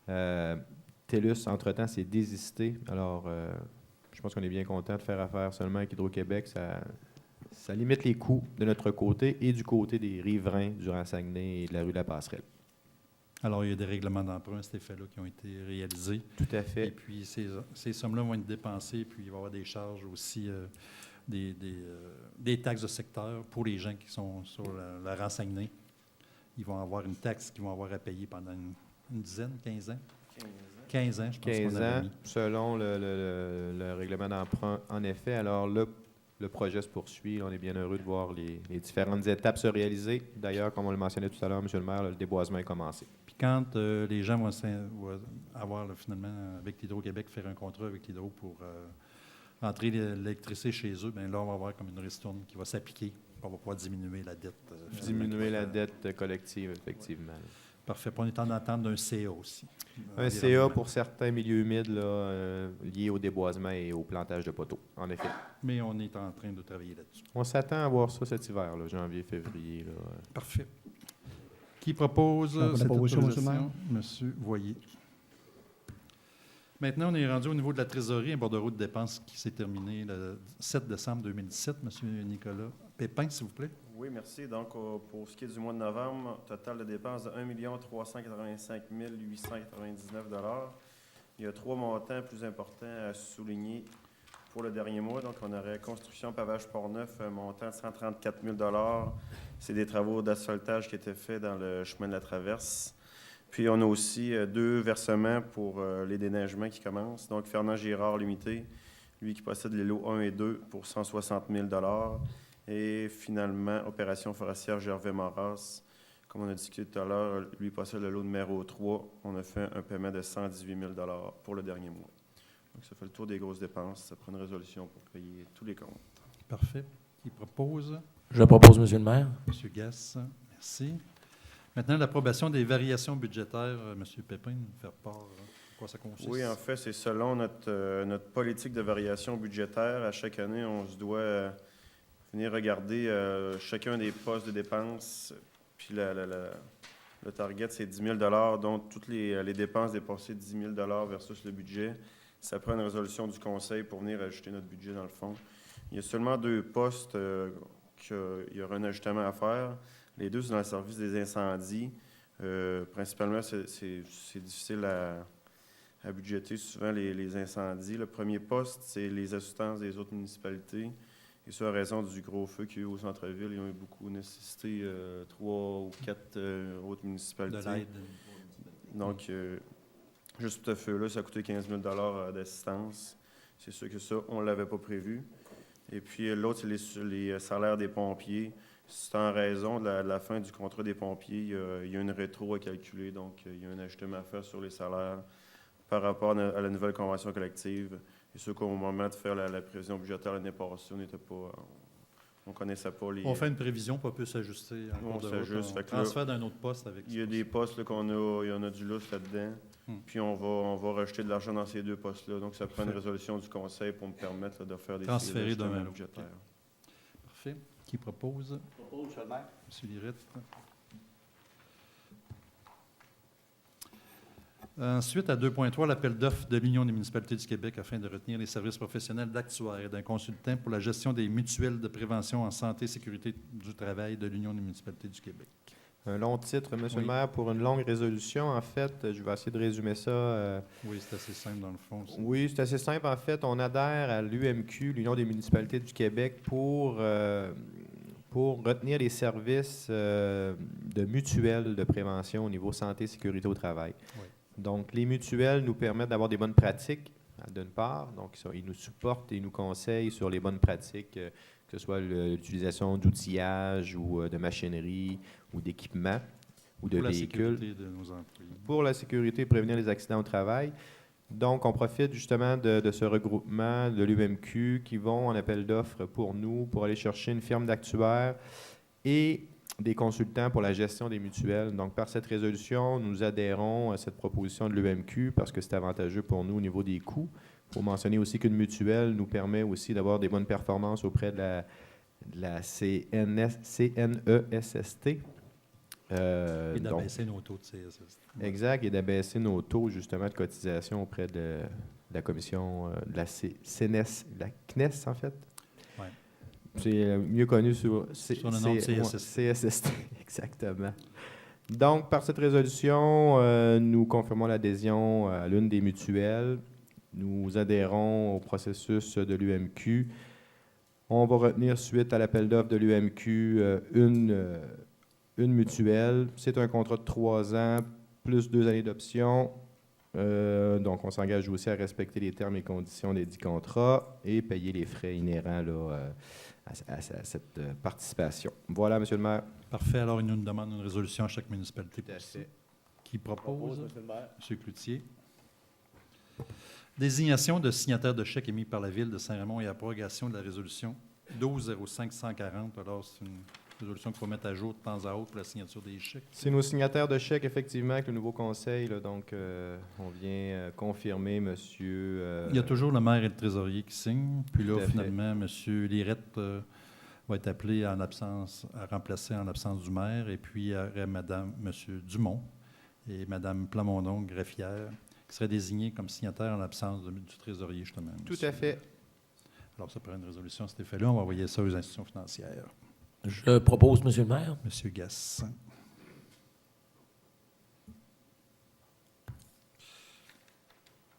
Speaker 2: TELUS, entre-temps, s'est désisté. Alors, je pense qu'on est bien content de faire affaire seulement avec Hydro-Québec. Ça limite les coûts de notre côté et du côté des riverains du Rang-Saguenay et de la rue de la Passerelle.
Speaker 1: Alors, il y a des règlements d'emprunt à cet effet-là qui ont été réalisés.
Speaker 2: Tout à fait.
Speaker 1: Et puis, ces sommes-là vont être dépensées, puis il va y avoir des charges aussi des taxes de secteur pour les gens qui sont sur la renseignée. Ils vont avoir une taxe qu'ils vont avoir à payer pendant une dizaine, 15 ans. 15 ans, je pense
Speaker 2: 15
Speaker 1: qu'on avait
Speaker 2: ans,
Speaker 1: mis.
Speaker 2: selon le règlement d'emprunt. En effet, alors le projet se poursuit. On est bien heureux de voir les différentes étapes se réaliser. D'ailleurs, comme on le mentionnait tout à l'heure, M. le maire, le déboisement est commencé.
Speaker 1: Puis quand les gens vont avoir finalement, avec l'Hydro-Québec, faire un contrat avec l'Hydro pour entrer l'électricité chez eux, bien là, on va avoir comme une ristourne qui va s'appliquer. On va pouvoir diminuer la dette.
Speaker 2: Diminuer la dette collective, effectivement.
Speaker 1: Parfait. Puis on est en attente d'un CA aussi.
Speaker 2: Un CA pour certains milieux humides là, liés au déboisement et au plantage de poteaux, en effet.
Speaker 1: Mais on est en train de travailler là-dessus.
Speaker 2: On s'attend à voir ça cet hiver, là, janvier, février. Là.
Speaker 1: Parfait. Qui propose
Speaker 4: Pour la
Speaker 1: cette
Speaker 4: proposition, Monsieur le
Speaker 1: autorisation? Monsieur Voyer. Maintenant, on est rendu au niveau de la trésorerie, un bordereau de dépenses qui s'est terminé le 7 décembre 2017. Monsieur Nicolas Pépin, s'il vous plaît.
Speaker 8: Oui, merci. Donc, pour ce qui est du mois de novembre, total de dépenses de 1 385 899 $. Il y a 3 montants plus importants à souligner pour le dernier mois. Donc, on aurait construction pavage Port-Neuf, un montant de 134 000 $. C'est des travaux d'asphaltage qui étaient faits dans le chemin de la Traverse. Puis, on a aussi 2 versements pour les déneigements qui commencent. Donc, Fernand Girard Limité, lui qui possède les lots 1 et 2 pour 160 000 $. Et finalement, Opération forestière Gervais Maras, comme on a discuté tout à l'heure, lui possède le lot numéro 3. On a fait un paiement de 118 000 $ pour le dernier mois. Donc, ça fait le tour des grosses dépenses. Ça prend une résolution pour payer tous les comptes.
Speaker 1: Parfait. Qui propose?
Speaker 7: Je propose, Monsieur le maire.
Speaker 1: Monsieur Gass, merci. Maintenant, l'approbation des variations budgétaires. Monsieur Pépin, nous faire part de quoi ça consiste.
Speaker 8: Oui, en fait, c'est selon notre politique de variation budgétaire. À chaque année, on se doit venir regarder chacun des postes de dépenses. Puis le target, c'est 10 000 $, dont toutes les dépenses dépassées 10 000 $ versus le budget. Ça prend une résolution du conseil pour venir ajouter notre budget dans le fond. Il y a seulement 2 postes qu'il y aura un ajustement à faire. Les 2, c'est dans le service des incendies. Principalement, c'est difficile à budgéter souvent les incendies. Le premier poste, c'est les assistances des autres municipalités. Et ça, à raison du gros feu qu'il y a eu au centre-ville, ils ont eu beaucoup nécessité 3 ou 4 autres municipalités.
Speaker 1: De l'aide.
Speaker 8: Donc, juste pour ce feu-là, ça a coûté 15 000 $ d'assistance. C'est sûr que ça, on ne l'avait pas prévu. Et puis, l'autre, c'est les salaires des pompiers. C'est en raison de la fin du contrat des pompiers. Il y a une rétro à calculer, donc il y a un ajustement à faire sur les salaires par rapport à la nouvelle convention collective. C'est sûr qu'au moment de faire la prévision budgétaire l'année passée, on ne connaissait pas les...
Speaker 1: On fait une prévision, pas peut s'ajuster.
Speaker 8: On s'ajuste.
Speaker 1: On transfère d'un autre poste avec ça.
Speaker 8: Il y a des postes là, il y en a du lousse là-dedans. Puis on va rajouter de l'argent dans ces 2 postes-là. Donc, ça prend une résolution du conseil pour me permettre là, de faire des
Speaker 1: transférer d'un à l'autre.
Speaker 8: budgétaires.
Speaker 1: Parfait. Qui propose?
Speaker 7: Je propose, Monsieur le maire.
Speaker 1: Monsieur Lirette. Ensuite, à 2.3, l'appel d'offres de l'Union des municipalités du Québec afin de retenir les services professionnels d'actuaire et d'un consultant pour la gestion des mutuelles de prévention en santé et sécurité du travail de l'Union des municipalités du Québec.
Speaker 2: Un long titre, M.
Speaker 1: Oui.
Speaker 2: le maire, pour une longue résolution. En fait, je vais essayer de résumer ça.
Speaker 1: Oui, c'est assez simple dans le fond. Ça.
Speaker 2: Oui, c'est assez simple. En fait, on adhère à l'UMQ, l'Union des municipalités du Québec, pour retenir les services de mutuelles de prévention au niveau santé et sécurité au travail.
Speaker 1: Oui.
Speaker 2: Donc, les mutuelles nous permettent d'avoir des bonnes pratiques, d'une part. Donc, ils nous supportent et nous conseillent sur les bonnes pratiques, que ce soit l'utilisation d'outillage ou de machinerie ou d'équipements ou de
Speaker 1: Pour la
Speaker 2: véhicules.
Speaker 1: sécurité de nos employés.
Speaker 2: Pour la sécurité et prévenir les accidents au travail. Donc, on profite justement de ce regroupement de l'UMQ qui vont en appel d'offres pour nous, pour aller chercher une firme d'actuaires et des consultants pour la gestion des mutuelles. Donc, par cette résolution, nous adhérons à cette proposition de l'UMQ parce que c'est avantageux pour nous au niveau des coûts. Il faut mentionner aussi qu'une mutuelle nous permet aussi d'avoir des bonnes performances auprès de la CNESST.
Speaker 1: Et d'abaisser nos taux de CSST.
Speaker 2: Exact, et d'abaisser nos taux justement de cotisation auprès de la commission de la CNES, la CNES en fait.
Speaker 1: Ouais.
Speaker 2: C'est mieux connu sur
Speaker 1: Sur le nom de CSST.
Speaker 2: CSST, exactement. Donc, par cette résolution, nous confirmons l'adhésion à l'une des mutuelles. Nous adhérons au processus de l'UMQ On va retenir, suite à l'appel d'offres de l'UMQ, une mutuelle. C'est un contrat de 3 ans, plus 2 années d'option. Donc, on s'engage aussi à respecter les termes et conditions des 10 contrats et payer les frais inhérents là, à cette participation. Voilà, Monsieur le maire.
Speaker 1: Parfait. Alors, il nous demande une résolution à chaque municipalité.
Speaker 2: Tout à
Speaker 1: Pour ça.
Speaker 2: fait.
Speaker 1: Qui propose?
Speaker 4: Monsieur le maire.
Speaker 1: M. Cloutier. Désignation de signataire de chèque émis par la Ville de Saint-Raymond et abrogation de la résolution 12-05-140. Alors, c'est une résolution qu'il faut mettre à jour de temps à autre pour la signature des chèques.
Speaker 2: C'est nos signataires de chèques, effectivement, avec le nouveau conseil. Là, donc, on vient confirmer, monsieur...
Speaker 1: Il y a toujours le maire et le trésorier qui signent. Puis
Speaker 2: Tout
Speaker 1: là,
Speaker 2: à fait.
Speaker 1: finalement, M. Lirette va être appelé à remplacer en l'absence du maire. Et puis, il y aurait M. Dumont et Mme Plamondon, greffière, qui seraient désignés comme signataires en l'absence du trésorier, justement.
Speaker 2: Tout à fait.
Speaker 1: Alors, ça prend une résolution à cet effet-là. On va envoyer ça aux institutions financières.
Speaker 7: Je propose, Monsieur le maire.
Speaker 1: M. Gass.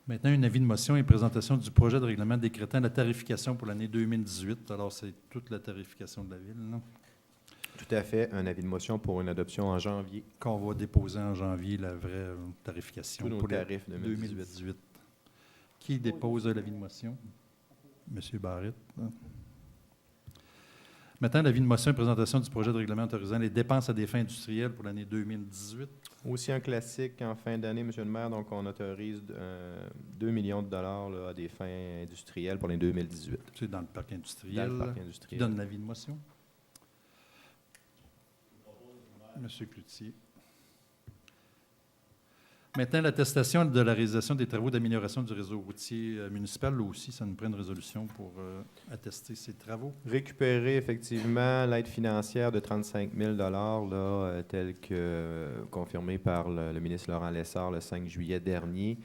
Speaker 1: Maintenant, un avis de motion et présentation du projet de règlement décrétant la tarification pour l'année 2018. Alors, c'est toute la tarification de la Ville, là,
Speaker 2: Tout à fait. Un avis de motion pour une adoption en janvier.
Speaker 1: qu'on va déposer en janvier, la vraie tarification
Speaker 2: Tous nos
Speaker 1: pour
Speaker 2: tarifs 2018.
Speaker 1: 2018. Qui dépose l'avis de motion? M. Barrett. Maintenant, l'avis de motion et présentation du projet de règlement autorisant les dépenses à des fins industrielles pour l'année 2018.
Speaker 2: Aussi un classique en fin d'année, Monsieur le maire. Donc, on autorise 2 millions de dollars là, à des fins industrielles pour les 2018.
Speaker 1: C'est dans le parc industriel.
Speaker 2: Dans le parc
Speaker 1: Qui
Speaker 2: industriel.
Speaker 1: donne l'avis de motion? M. Cloutier. Maintenant, l'attestation de la réalisation des travaux d'amélioration du réseau routier municipal. Là aussi, ça nous prend une résolution pour attester ces travaux.
Speaker 2: Récupérer effectivement l'aide financière de 35 000 là, telle que confirmée par le ministre Laurent Lessard le 5 juillet dernier.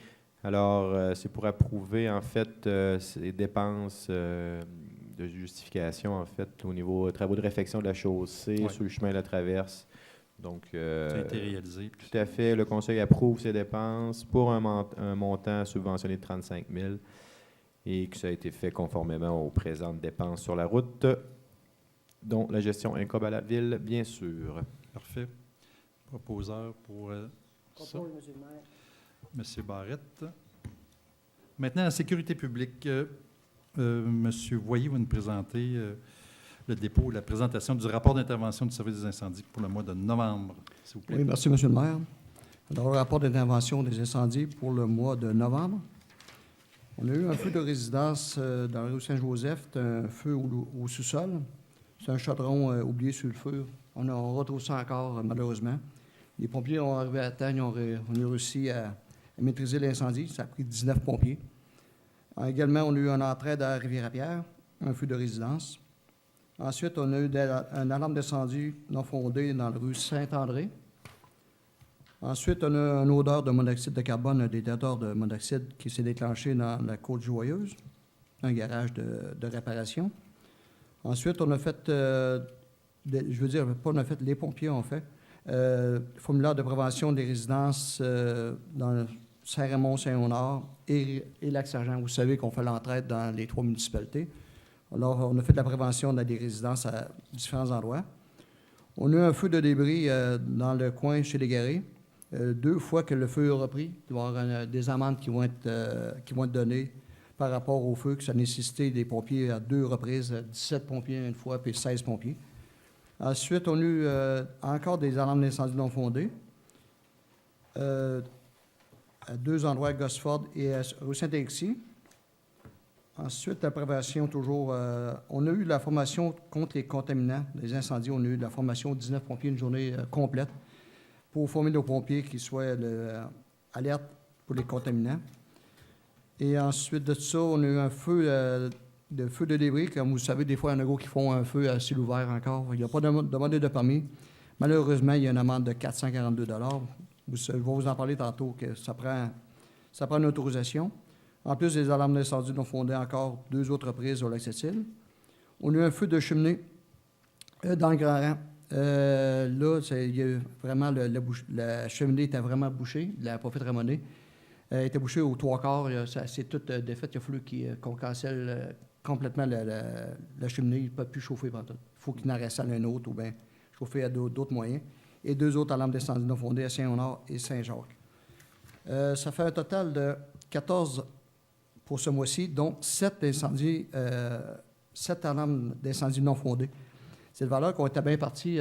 Speaker 2: Alors, c'est pour approuver en fait ces dépenses de justification en fait au niveau travaux de réfection de la chaussée
Speaker 1: Ouais.
Speaker 2: sur le chemin de la traverse. Donc,
Speaker 1: Ça a été réalisé.
Speaker 2: tout à fait. Le Conseil approuve ces dépenses pour un montant subventionné de 35 000 et que ça a été fait conformément aux présentes dépenses sur la route, dont la gestion incombe à la Ville, bien sûr.
Speaker 1: Parfait. Proposeur pour ça.
Speaker 6: Propose, Monsieur le maire.
Speaker 1: M. Barrett. Maintenant, la sécurité publique. M. Voyer va nous présenter le dépôt, la présentation du rapport d'intervention du service des incendies pour le mois de novembre, s'il vous plaît.
Speaker 4: Oui, merci, Monsieur le maire. Alors, le rapport d'intervention des incendies pour le mois de novembre. On a eu un feu de résidence dans la rue Saint-Joseph, un feu au sous-sol. C'est un chaudron oublié sur le feu. On retrouve ça encore, malheureusement. Les pompiers ont arrivé à temps, on a réussi à maîtriser l'incendie. Ça a pris 19 pompiers. Également, on a eu une entraide à Rivière-à-Pierre, un feu de résidence. Ensuite, on a eu une alarme d'incendie non fondée dans la rue Saint-André. Ensuite, on a une odeur de monoxyde de carbone, un détecteur de monoxyde qui s'est déclenché dans la Côte-Joyeuse, un garage de réparation. Ensuite, on a fait, les pompiers ont fait, formulaire de prévention des résidences dans Saint-Raymond, Saint-Léonard et Lac-Sargent. Vous savez qu'on fait l'entraide dans les 3 municipalités. Alors, on a fait de la prévention dans des résidences à différents endroits. On a eu un feu de débris dans le coin chez les Guérets. 2 fois que le feu a repris, il va y avoir des amendes qui vont être données par rapport au feu, que ça a nécessité des pompiers à 2 reprises, 17 pompiers une fois, puis 16 pompiers. Ensuite, on a eu encore des alarmes d'incendie non fondées à 2 endroits, à Gosford et à rue Saint-Alexis. Ensuite, la prévention, toujours. On a eu de la formation contre les contaminants, les incendies. On a eu de la formation 19 pompiers, une journée complète, pour former nos pompiers qui soient alertes pour les contaminants. Et ensuite de ça, on a eu un feu de débris. Comme vous savez, des fois, il y en a gros qui font un feu à ciel ouvert encore. Il n'y a pas demandé de permis. Malheureusement, il y a une amende de 442 Je vais vous en parler tantôt, que ça prend une autorisation. En plus des alarmes d'incendie non fondées encore 2 autres reprises au Lac-Sept-Îles. On a eu un feu de cheminée dans le Grand Rang. Là, il y a vraiment la cheminée était vraiment bouchée, la profite ramonée. Elle était bouchée aux 3 quarts. C'est tout défait. Il a fallu qu'on cancelle complètement la cheminée. Ils ne peuvent plus chauffer pendant tout. Il faut qu'ils en réinstallent un autre ou bien chauffer à d'autres moyens. Et 2 autres alarmes d'incendie non fondées à Saint-Honor et Saint-Jacques. Ça fait un total de 14 pour ce mois-ci, dont 7 alarmes d'incendie non fondées. C'est une valeur qu'on était bien parti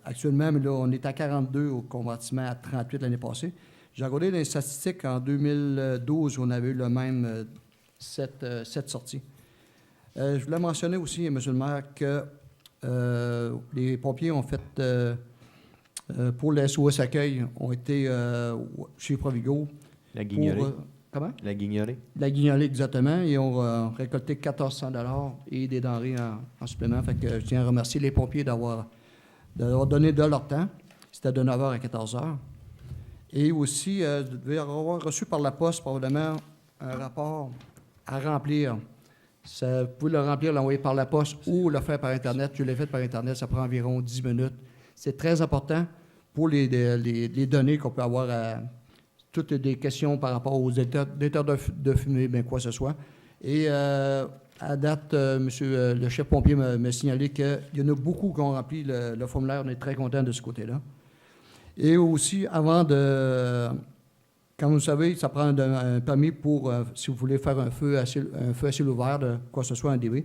Speaker 4: actuellement, mais là, on est à 42 au convertissement à 38 l'année passée. J'ai regardé les statistiques, en 2012, on avait eu le même 7 sorties. Je voulais mentionner aussi, M. le maire, que les pompiers ont fait, pour les SOS Accueil, ont été chez Provigo.
Speaker 9: La Guignolée.
Speaker 4: Comment?
Speaker 9: La Guignolée.
Speaker 4: La Guignolée, exactement. Ils ont récolté 1400 $ et des denrées en supplément. Fait que je tiens à remercier les pompiers d'avoir donné de leur temps. C'était de 9h à 14h. Et aussi, vous devez avoir reçu par la poste probablement un rapport à remplir. Vous pouvez le remplir, l'envoyer par la poste ou le faire par Internet. Je l'ai fait par Internet, ça prend environ 10 minutes. C'est très important pour les données qu'on peut avoir à toutes des questions par rapport aux détecteurs de fumée, bien quoi que ce soit. Et à date, monsieur le chef pompier m'a signalé qu'il y en a beaucoup qui ont rempli le formulaire. On est très content de ce côté-là. Et aussi, avant de... Comme vous le savez, ça prend un permis pour, si vous voulez faire un feu à ciel ouvert, de quoi que ce soit, un DV.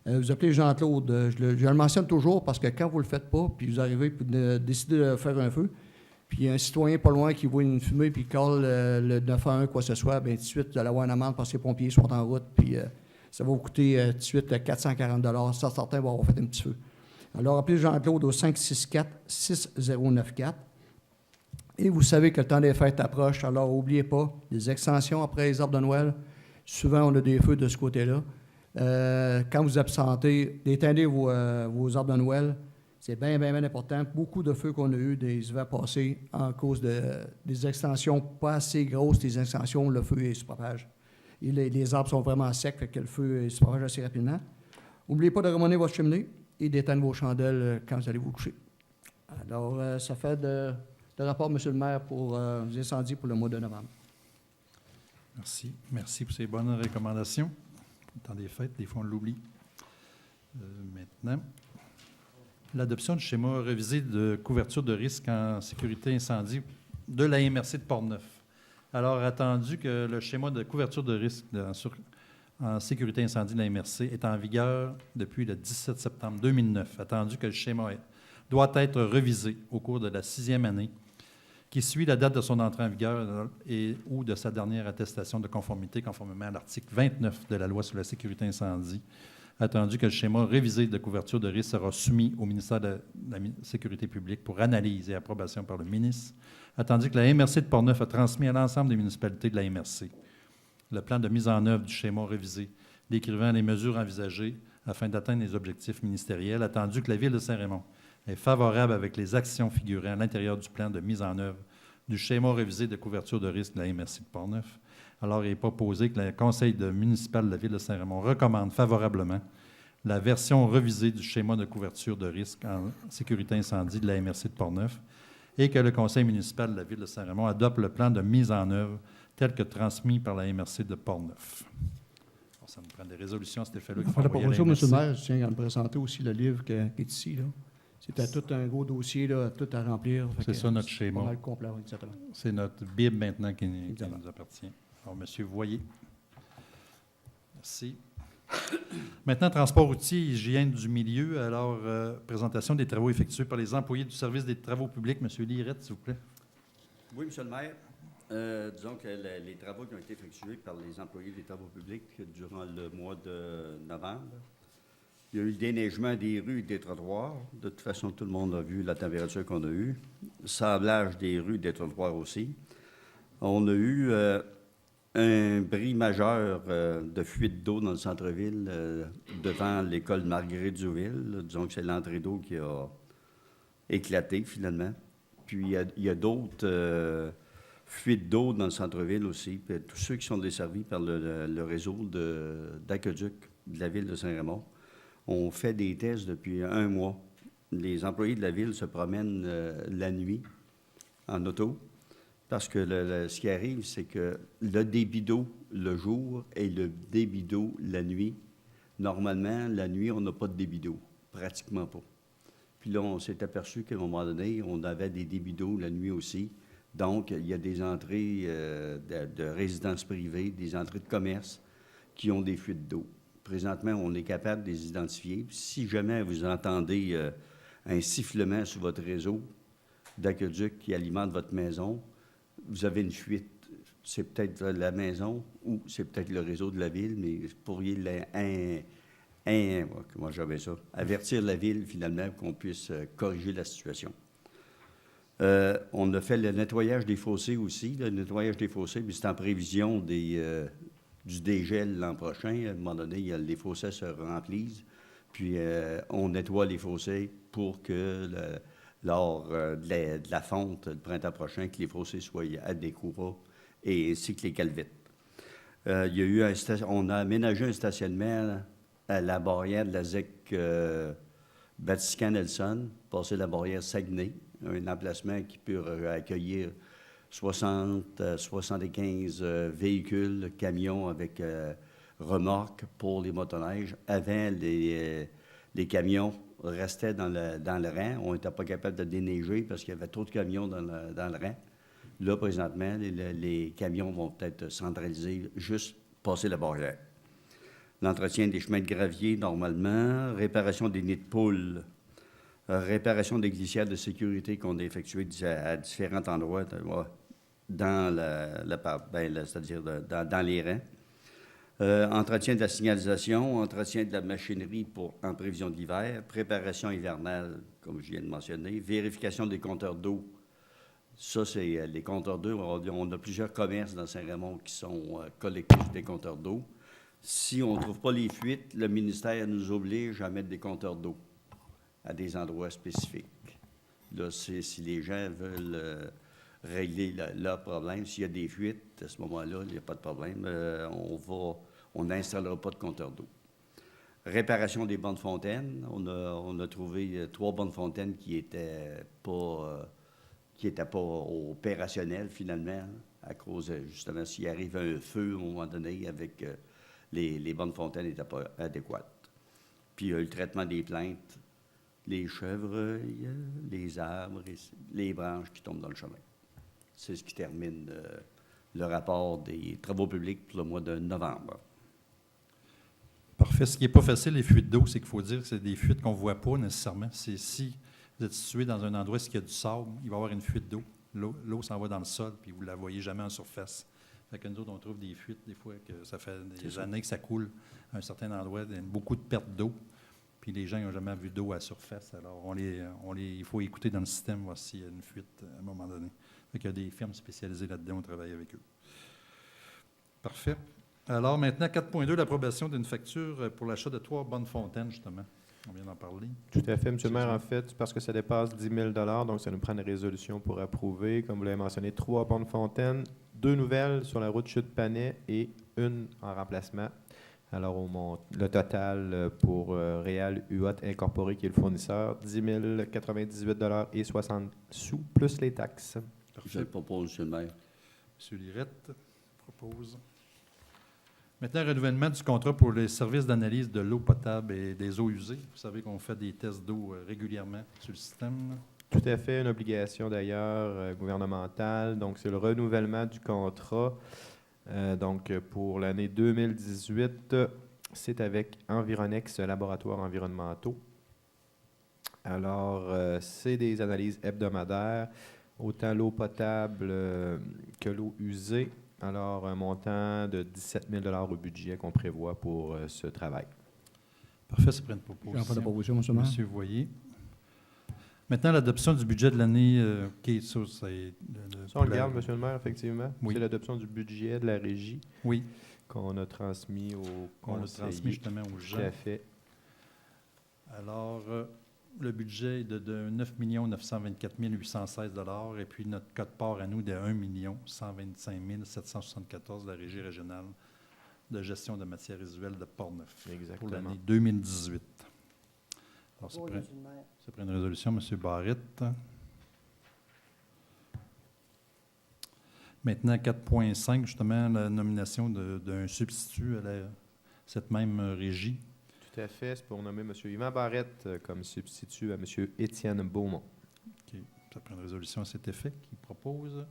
Speaker 4: Vous appelez Jean-Claude. Je le mentionne toujours parce que quand vous ne le faites pas, puis vous arrivez puis décidez de faire un feu, puis il y a un citoyen pas loin qui voit une fumée puis il colle le 911, quoi que ce soit, bien tout de suite, vous allez avoir une amende parce que les pompiers sont en route, puis ça va vous coûter tout de suite 440 $. Ça, certains vont avoir fait un petit feu. Alors, appelez Jean-Claude au 564-6094. Et vous savez que le temps des fêtes approche, alors n'oubliez pas, les extensions après les arbres de Noël. Souvent, on a des feux de ce côté-là. Quand vous absentez, d'éteindre vos arbres de Noël, c'est bien, bien, bien important. Beaucoup de feux qu'on a eu des hivers passés en cause des extensions pas assez grosses, des extensions, le feu se propage. Et les arbres sont vraiment secs, fait que le feu se propage assez rapidement. N'oubliez pas de remonter votre cheminée et d'éteindre vos chandelles quand vous allez vous coucher. Alors, ça fait le rapport, M. le maire, pour les incendies pour le mois de novembre.
Speaker 1: Merci. Merci pour ces bonnes recommandations. Le temps des fêtes, des fois, on l'oublie. Maintenant, l'adoption du schéma révisé de couverture de risque en sécurité incendie de la MRC de Portneuf. Alors, attendu que le schéma de couverture de risque en sécurité incendie de la MRC est en vigueur depuis le 17 septembre 2009, attendu que le schéma doit être révisé au cours de la 6e année qui suit la date de son entrée en vigueur ou de sa dernière attestation de conformité, conformément à l'article 29 de la Loi sur la sécurité incendie, attendu que le schéma révisé de couverture de risque sera soumis au ministère de la Sécurité publique pour analyse et approbation par le ministre, attendu que la MRC de Portneuf a transmis à l'ensemble des municipalités de la MRC le plan de mise en œuvre du schéma révisé décrivant les mesures envisagées afin d'atteindre les objectifs ministériels, attendu que la Ville de Saint-Raymond est favorable avec les actions figurant à l'intérieur du plan de mise en œuvre du schéma révisé de couverture de risque de la MRC de Portneuf. Alors, il est proposé que le Conseil municipal de la Ville de Saint-Raymond recommande favorablement la version révisée du schéma de couverture de risque en sécurité incendie de la MRC de Portneuf et que le Conseil municipal de la Ville de Saint-Raymond adopte le plan de mise en œuvre tel que transmis par la MRC de Portneuf. Alors, ça nous prend des résolutions à cet effet-là.
Speaker 4: Pour la proposition, M. le maire, je tiens à me présenter aussi le livre qui est ici, là. C'était tout un gros dossier, là, tout à remplir.
Speaker 1: C'est ça notre schéma.
Speaker 4: Pas mal complet, exactement.
Speaker 1: C'est notre Bible maintenant qui nous appartient. Alors, M. Voyer. Merci. Maintenant, transport routier, hygiène du milieu. Alors, présentation des travaux effectués par les employés du service des travaux publics. M. Lirette, s'il vous plaît.
Speaker 10: Oui, M. le maire. Disons que les travaux qui ont été effectués par les employés des travaux publics durant le mois de novembre, il y a eu le déneigement des rues et des trottoirs. De toute façon, tout le monde a vu la température qu'on a eue. Sablage des rues et des trottoirs aussi. On a eu un bris majeur de fuite d'eau dans le centre-ville devant l'école Marguerite-Zouville. Disons que c'est l'entrée d'eau qui a éclaté finalement. Puis il y a d'autres fuites d'eau dans le centre-ville aussi. Puis, tous ceux qui sont desservis par le réseau d'aqueduc de la ville de Saint-Raymond. On fait des tests depuis 1 mois. Les employés de la ville se promènent la nuit en auto parce que ce qui arrive, c'est que le débit d'eau le jour et le débit d'eau la nuit Normalement, la nuit, on n'a pas de débit d'eau, pratiquement pas. Puis là, on s'est aperçu qu'à un moment donné, on avait des débits d'eau la nuit aussi. Donc, il y a des entrées de résidences privées, des entrées de commerce qui ont des fuites d'eau. Présentement, on est capable de les identifier. Puis si jamais vous entendez un sifflement sur votre réseau d'aqueduc qui alimente votre maison, vous avez une fuite. C'est peut-être la maison ou c'est peut-être le réseau de la ville, mais vous pourriez comment j'avais ça, avertir la ville, finalement, qu'on puisse corriger la situation. On a fait le nettoyage des fossés aussi. Le nettoyage des fossés, puis c'est en prévision du dégel l'an prochain. À un moment donné, les fossés se remplissent, puis on nettoie les fossés pour que lors de la fonte le printemps prochain, que les fossés soient adéquats et ainsi que les calvettes. Il y a eu on a aménagé un stationnement à la barrière de la ZEC Vatican-Nelson, passé la barrière Saguenay, un emplacement qui peut accueillir 75 véhicules, camions avec remorques pour les motoneiges. Avant, les camions restaient dans le rang. On n'était pas capable de déneiger parce qu'il y avait trop de camions dans le rang. Là, présentement, les camions vont peut-être centraliser, juste passer la barrière. L'entretien des chemins de gravier, normalement. Réparation des nids de poules. Réparation des glissières de sécurité qu'on a effectuées à différents endroits dans c'est-à-dire dans les rangs. Entretien de la signalisation, entretien de la machinerie en prévision de l'hiver, préparation hivernale, comme je viens de mentionner, vérification des compteurs d'eau. Ça, c'est les compteurs d'eau. On a plusieurs commerces dans Saint-Raymond qui sont collectifs des compteurs d'eau. Si on ne trouve pas les fuites, le ministère nous oblige à mettre des compteurs d'eau à des endroits spécifiques. Là, si les gens veulent régler leur problème, s'il y a des fuites, à ce moment-là, il n'y a pas de problème. On n'installera pas de compteur d'eau. Réparation des bancs de fontaine. On a trouvé 3 bancs de fontaine qui n'étaient pas opérationnels, finalement, à cause, justement, s'il arrive un feu, à un moment donné, avec les bancs de fontaine n'étaient pas adéquates. Puis, le traitement des plaintes, les chevreuils, les arbres, les branches qui tombent dans le chemin. C'est ce qui termine le rapport des travaux publics pour le mois de novembre.
Speaker 1: Parfait. Ce qui n'est pas facile, les fuites d'eau, c'est qu'il faut dire que c'est des fuites qu'on ne voit pas nécessairement. C'est si vous êtes situé dans un endroit où il y a du sable, il va y avoir une fuite d'eau. L'eau s'en va dans le sol, puis vous ne la voyez jamais en surface. Fait que nous autres, on trouve des fuites, des fois, que ça fait des années que ça coule à un certain endroit, il y a beaucoup de pertes d'eau. Puis les gens n'ont jamais vu d'eau à la surface. Alors, il faut écouter dans le système, voir s'il y a une fuite à un moment donné. Fait qu'il y a des firmes spécialisées là-dedans, on travaille avec eux. Parfait. Alors, maintenant, 4.2, l'approbation d'une facture pour l'achat de 3 bonnes fontaines, justement. On vient d'en parler.
Speaker 2: Tout à fait, M. le maire, en fait, parce que ça dépasse 10 000 donc ça nous prend une résolution pour approuver. Comme vous l'avez mentionné, 3 bonnes fontaines, 2 nouvelles sur la route Chute-Panay et une en remplacement. Alors, le total pour Réal UOT Incorporé, qui est le fournisseur, 10 098 et 60 sous, plus les taxes.
Speaker 10: Je le propose, M. le maire.
Speaker 1: M. Lirette propose. Maintenant, renouvellement du contrat pour les services d'analyse de l'eau potable et des eaux usées. Vous savez qu'on fait des tests d'eau régulièrement sur le système.
Speaker 2: Tout à fait, une obligation d'ailleurs gouvernementale. Donc, c'est le renouvellement du contrat. Donc, pour l'année 2018, c'est avec Environex Laboratoires environnementaux. Alors, c'est des analyses hebdomadaires, autant l'eau potable que l'eau usée. Alors, un montant de 17 000 au budget qu'on prévoit pour ce travail.
Speaker 1: Parfait, c'est pour une proposition.
Speaker 4: J'en fais la proposition, M. le maire.
Speaker 1: Monsieur Voyer. Maintenant, l'adoption du budget de l'année. Ça, c'est
Speaker 2: Ça, on le garde, M. le maire, effectivement.
Speaker 1: Oui.
Speaker 2: C'est l'adoption du budget de la régie
Speaker 1: Oui,
Speaker 2: qu'on a transmis au
Speaker 1: on l'a
Speaker 2: conseiller.
Speaker 1: transmis justement aux gens.
Speaker 2: Tout à fait.
Speaker 1: Alors, le budget est de 9 924 816 $ et puis notre code-part à nous de 1 125 774 de la Régie régionale de gestion de matières résiduelles de Portneuf pour
Speaker 2: Exactement.
Speaker 1: l'année 2018. Alors,
Speaker 6: Propos,
Speaker 1: c'est
Speaker 6: Monsieur le maire.
Speaker 1: prêt une résolution, M. Barrette. Maintenant, 4.5, justement, la nomination d'un substitut à cette même régie.
Speaker 2: Tout à fait. C'est pour nommer M. Yvan Barrette comme substitut à M. Étienne Beaumont.
Speaker 1: OK. Ça prend une résolution à cet effet. Qui propose?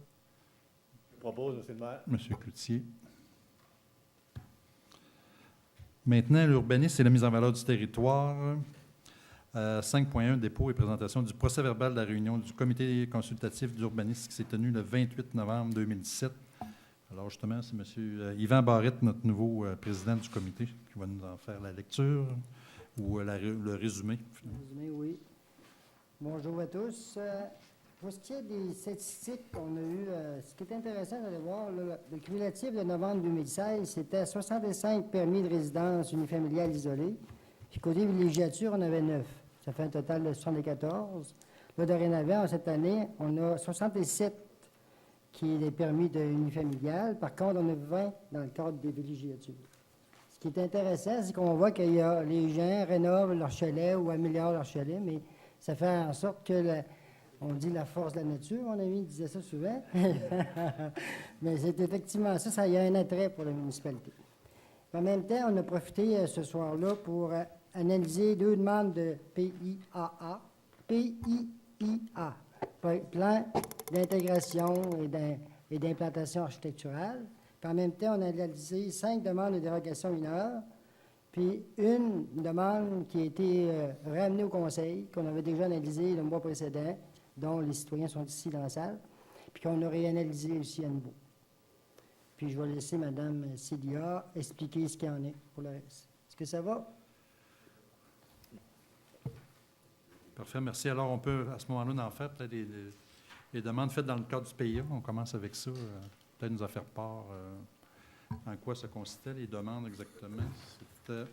Speaker 9: Je propose, M. le maire.
Speaker 1: M. Cloutier. Maintenant, l'urbanisme et la mise en valeur du territoire. 5.1, dépôt et présentation du procès-verbal de la réunion du comité consultatif d'urbanisme qui s'est tenue le 28 novembre 2017. Alors justement, c'est M. Yvan Barrette, notre nouveau président du comité, qui va nous en faire la lecture ou le résumé.
Speaker 6: Résumé, oui. Bonjour à tous. Pour ce qui est des statistiques qu'on a eues, ce qui est intéressant d'aller voir, le cumulatif de novembre 2016, c'était 65 permis de résidence unifamiliale isolée. Puis côté villégiature, on avait 9. Ça fait un total de 74. Là, dorénavant, cette année, on a 67 qui est des permis de unifamilial. Par contre, on a 20 dans le cadre des villégiatures. Ce qui est intéressant, c'est qu'on voit qu'il y a les gens rénovent leur chalet ou améliorent leur chalet, mais ça fait en sorte que on dit la force de la nature, mon ami disait ça souvent. Mais c'est effectivement ça, ça y a un attrait pour la municipalité. En même temps, on a profité ce soir-là pour analyser 2 demandes de PIAA, plan d'intégration et d'implantation architecturale. Puis en même temps, on a analysé 5 demandes de dérogation mineure, puis une demande qui a été ramenée au conseil, qu'on avait déjà analysée le mois précédent, dont les citoyens sont ici dans la salle, puis qu'on a réanalysé aussi à nouveau. Puis je vais laisser Mme Célia expliquer ce qu'il y en est pour le reste. Est-ce que ça va?
Speaker 1: Parfait, merci. Alors, on peut, à ce moment-là, en faire peut-être les demandes faites dans le cadre du PIA. On commence avec ça. Peut-être nous en faire part en quoi ça consistait, les demandes exactement. C'était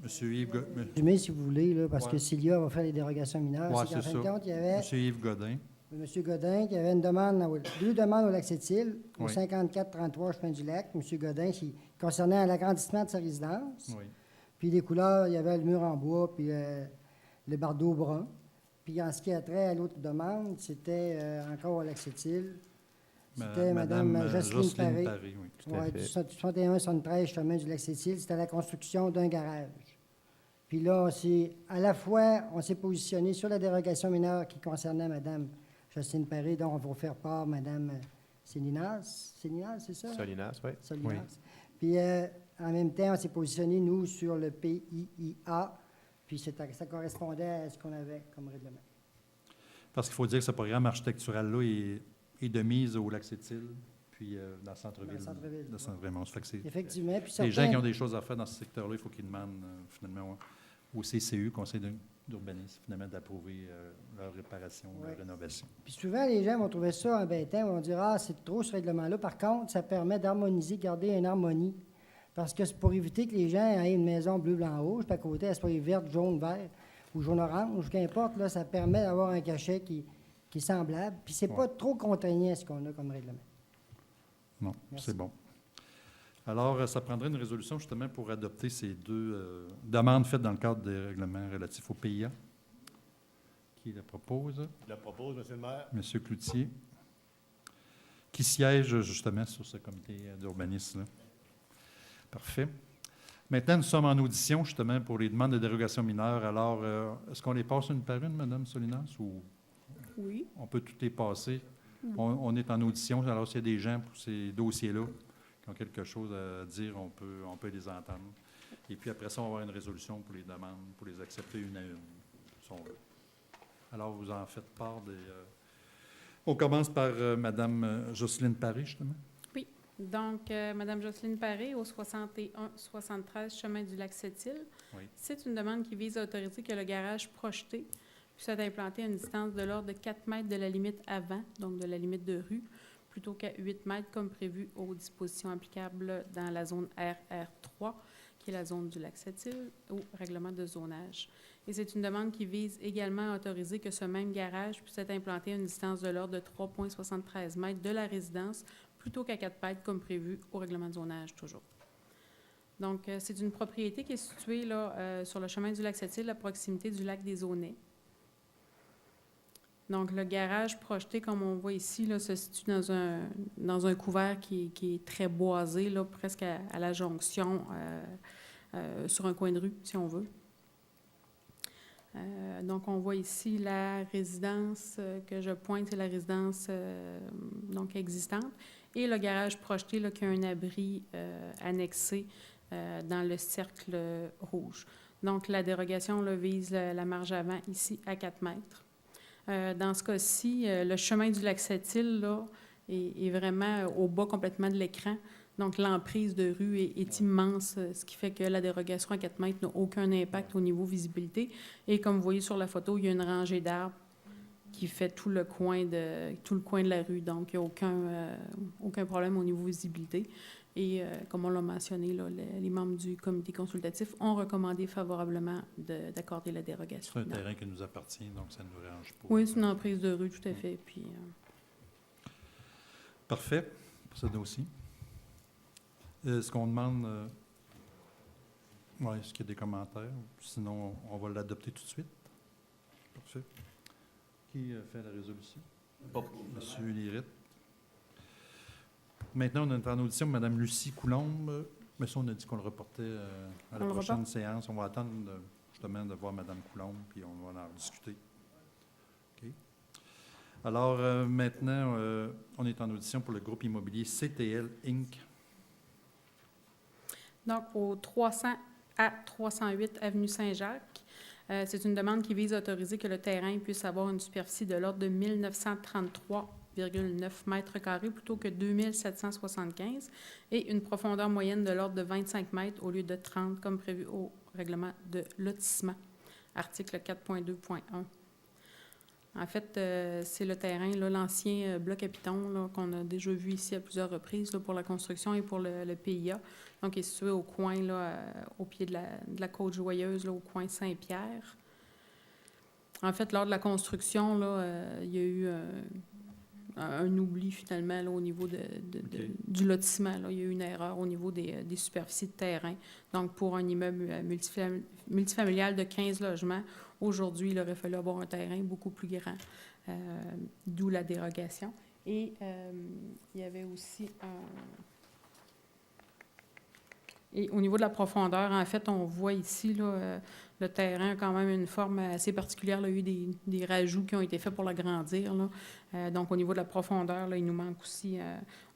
Speaker 1: M. Yves
Speaker 6: Résumé, si vous voulez, là, parce que Célia va faire les dérogations mineures.
Speaker 1: Ouais,
Speaker 6: C'est qu'en
Speaker 1: c'est
Speaker 6: fin de
Speaker 1: ça.
Speaker 6: compte, il y avait
Speaker 1: M. Yves Godin.
Speaker 6: M. Godin qui avait une demande, 2 demandes au Lac-Sept-Îles, au
Speaker 1: Oui.
Speaker 6: 54-33 chemin du Lac. M. Godin qui concernait l'agrandissement de sa résidence.
Speaker 1: Oui.
Speaker 6: Puis les couleurs, il y avait le mur en bois, puis le bardeau brun. Puis en ce qui a trait à l'autre demande, c'était encore au Lac-Sept-Îles. C'était Mme Jocelyne Paré.
Speaker 1: Oui.
Speaker 2: Tout à
Speaker 6: Ouais,
Speaker 2: fait.
Speaker 6: du 61-73 chemin du Lac-Sept-Îles. C'était la construction d'un garage. Puis là, à la fois, on s'est positionné sur la dérogation mineure qui concernait Mme Jocelyne Paré, dont on va faire part Mme Séninas. Séninas, c'est ça?
Speaker 2: Solinas, oui.
Speaker 6: Solinas.
Speaker 1: Oui.
Speaker 6: Puis, en même temps, on s'est positionné, nous, sur le PIIA, puis ça correspondait à ce qu'on avait comme règlement.
Speaker 1: Parce qu'il faut dire que ce programme architectural-là est de mise au Lac-Sept-Îles, puis dans le centre-ville.
Speaker 6: Dans le centre-ville,
Speaker 1: De Saint-Raymond. Ça fait que c'est
Speaker 6: Effectivement. Puis
Speaker 1: les gens
Speaker 6: certains-
Speaker 1: qui ont des choses à faire dans ce secteur-là, il faut qu'ils demandent finalement au CCU, Conseil d'urbanisme, finalement, d'approuver leur réparation,
Speaker 6: Ouais.
Speaker 1: leur rénovation.
Speaker 6: Puis souvent, les gens vont trouver ça embêtant, vont dire « Ah, c'est trop ce règlement-là ». Par contre, ça permet d'harmoniser, garder une harmonie. Parce que c'est pour éviter que les gens aient une maison bleu, blanc, rouge, puis à côté, elle soit verte, jaune, vert ou jaune-orange, qu'importe, là, ça permet d'avoir un cachet qui est semblable. Puis c'est pas trop contraignant ce qu'on a comme règlement.
Speaker 1: Non,
Speaker 6: Merci.
Speaker 1: c'est bon. Alors, ça prendrait une résolution justement pour adopter ces 2 demandes faites dans le cadre des règlements relatifs au PIA. Qui la propose?
Speaker 9: Je la propose, M. le maire.
Speaker 1: M. Cloutier, qui siège justement sur ce comité d'urbanisme. Parfait. Maintenant, nous sommes en audition justement pour les demandes de dérogation mineure. Alors, est-ce qu'on les passe une par une, Mme Solinas, ou
Speaker 11: Oui.
Speaker 1: on peut toutes les passer? On est en audition. Alors, s'il y a des gens pour ces dossiers-là qui ont quelque chose à dire, on peut les entendre. Et puis après ça, on va avoir une résolution pour les demandes, pour les accepter une à une, si on veut. Alors, vous en faites part des... On commence par Mme Jocelyne Paré, justement.
Speaker 11: Oui. Donc, Mme Jocelyne Paré, au 61-73 chemin du Lac-Sept-Îles.
Speaker 1: Oui.
Speaker 11: C'est une demande qui vise à autoriser que le garage projeté puisse être implanté à une distance de l'ordre de 4 mètres de la limite avant, donc de la limite de rue, plutôt qu'à 8 mètres comme prévu aux dispositions applicables dans la zone RR3, qui est la zone du Lac-Sept-Îles, au règlement de zonage. Et c'est une demande qui vise également à autoriser que ce même garage puisse être implanté à une distance de l'ordre de 3,73 mètres de la résidence, plutôt qu'à 4 mètres comme prévu au règlement de zonage toujours. Donc, c'est une propriété qui est située là, sur le chemin du Lac-Sept-Îles, à proximité du lac des Aunais. Donc, le garage projeté, comme on voit ici, là, se situe dans un couvert qui est très boisé, là, presque à la jonction, sur un coin de rue, si on veut. Donc, on voit ici la résidence que je pointe, c'est la résidence donc existante, et le garage projeté là, qui a un abri annexé dans le cercle rouge. Donc, la dérogation là, vise la marge avant ici à 4 mètres. Dans ce cas-ci, le chemin du lac Sept-Îles là, est vraiment au bas complètement de l'écran. Donc, l'emprise de rue est immense, ce qui fait que la dérogation à 4 mètres n'a aucun impact au niveau visibilité. Et comme vous voyez sur la photo, il y a une rangée d'arbres qui fait tout le coin de la rue. Donc, il n'y a aucun problème au niveau visibilité. Et comme on l'a mentionné, là, les membres du comité consultatif ont recommandé favorablement d'accorder la dérogation.
Speaker 1: C'est un terrain qui nous appartient, donc ça ne nous dérange pas.
Speaker 11: Oui, c'est une emprise de rue, tout à fait. Puis,
Speaker 1: Parfait pour ce dossier. Est-ce qu'on demande... est-ce qu'il y a des commentaires? Sinon, on va l'adopter tout de suite. Parfait. Qui fait la résolution? Monsieur Lirette. Maintenant, on est en audition de Mme Lucie Coulombe. Mais ça, on a dit qu'on le reportait à la prochaine séance. On va attendre justement de voir Mme Coulombe, puis on va en discuter. OK. Alors, maintenant, on est en audition pour le groupe immobilier CTL Inc. Donc,
Speaker 11: au 300 à 308 Avenue Saint-Jacques, c'est une demande qui vise à autoriser que le terrain puisse avoir une superficie de l'ordre de 1933,9 mètres carrés plutôt que 2775 et une profondeur moyenne de l'ordre de 25 mètres au lieu de 30 comme prévu au règlement de lotissement, article 4.2.1. En fait, c'est le terrain, là, l'ancien bloc à Piton là, qu'on a déjà vu ici à plusieurs reprises là, pour la construction et pour le PIA. Donc, il est situé au coin, là, au pied de la Côte-Joyeuse, là, au coin Saint-Pierre. En fait, lors de la construction, là, il y a eu un oubli finalement là, au niveau du lotissement. Là. Il y a eu une erreur au niveau des superficies de terrain. Donc, pour un immeuble multifamilial de 15 logements, aujourd'hui, il aurait fallu avoir un terrain beaucoup plus grand, d'où la dérogation. Et il y avait aussi Et au niveau de la profondeur, en fait, on voit ici, là, le terrain a quand même une forme assez particulière. Là, il y a eu des rajouts qui ont été faits pour l'agrandir. Donc, au niveau de la profondeur, là, il nous manque aussi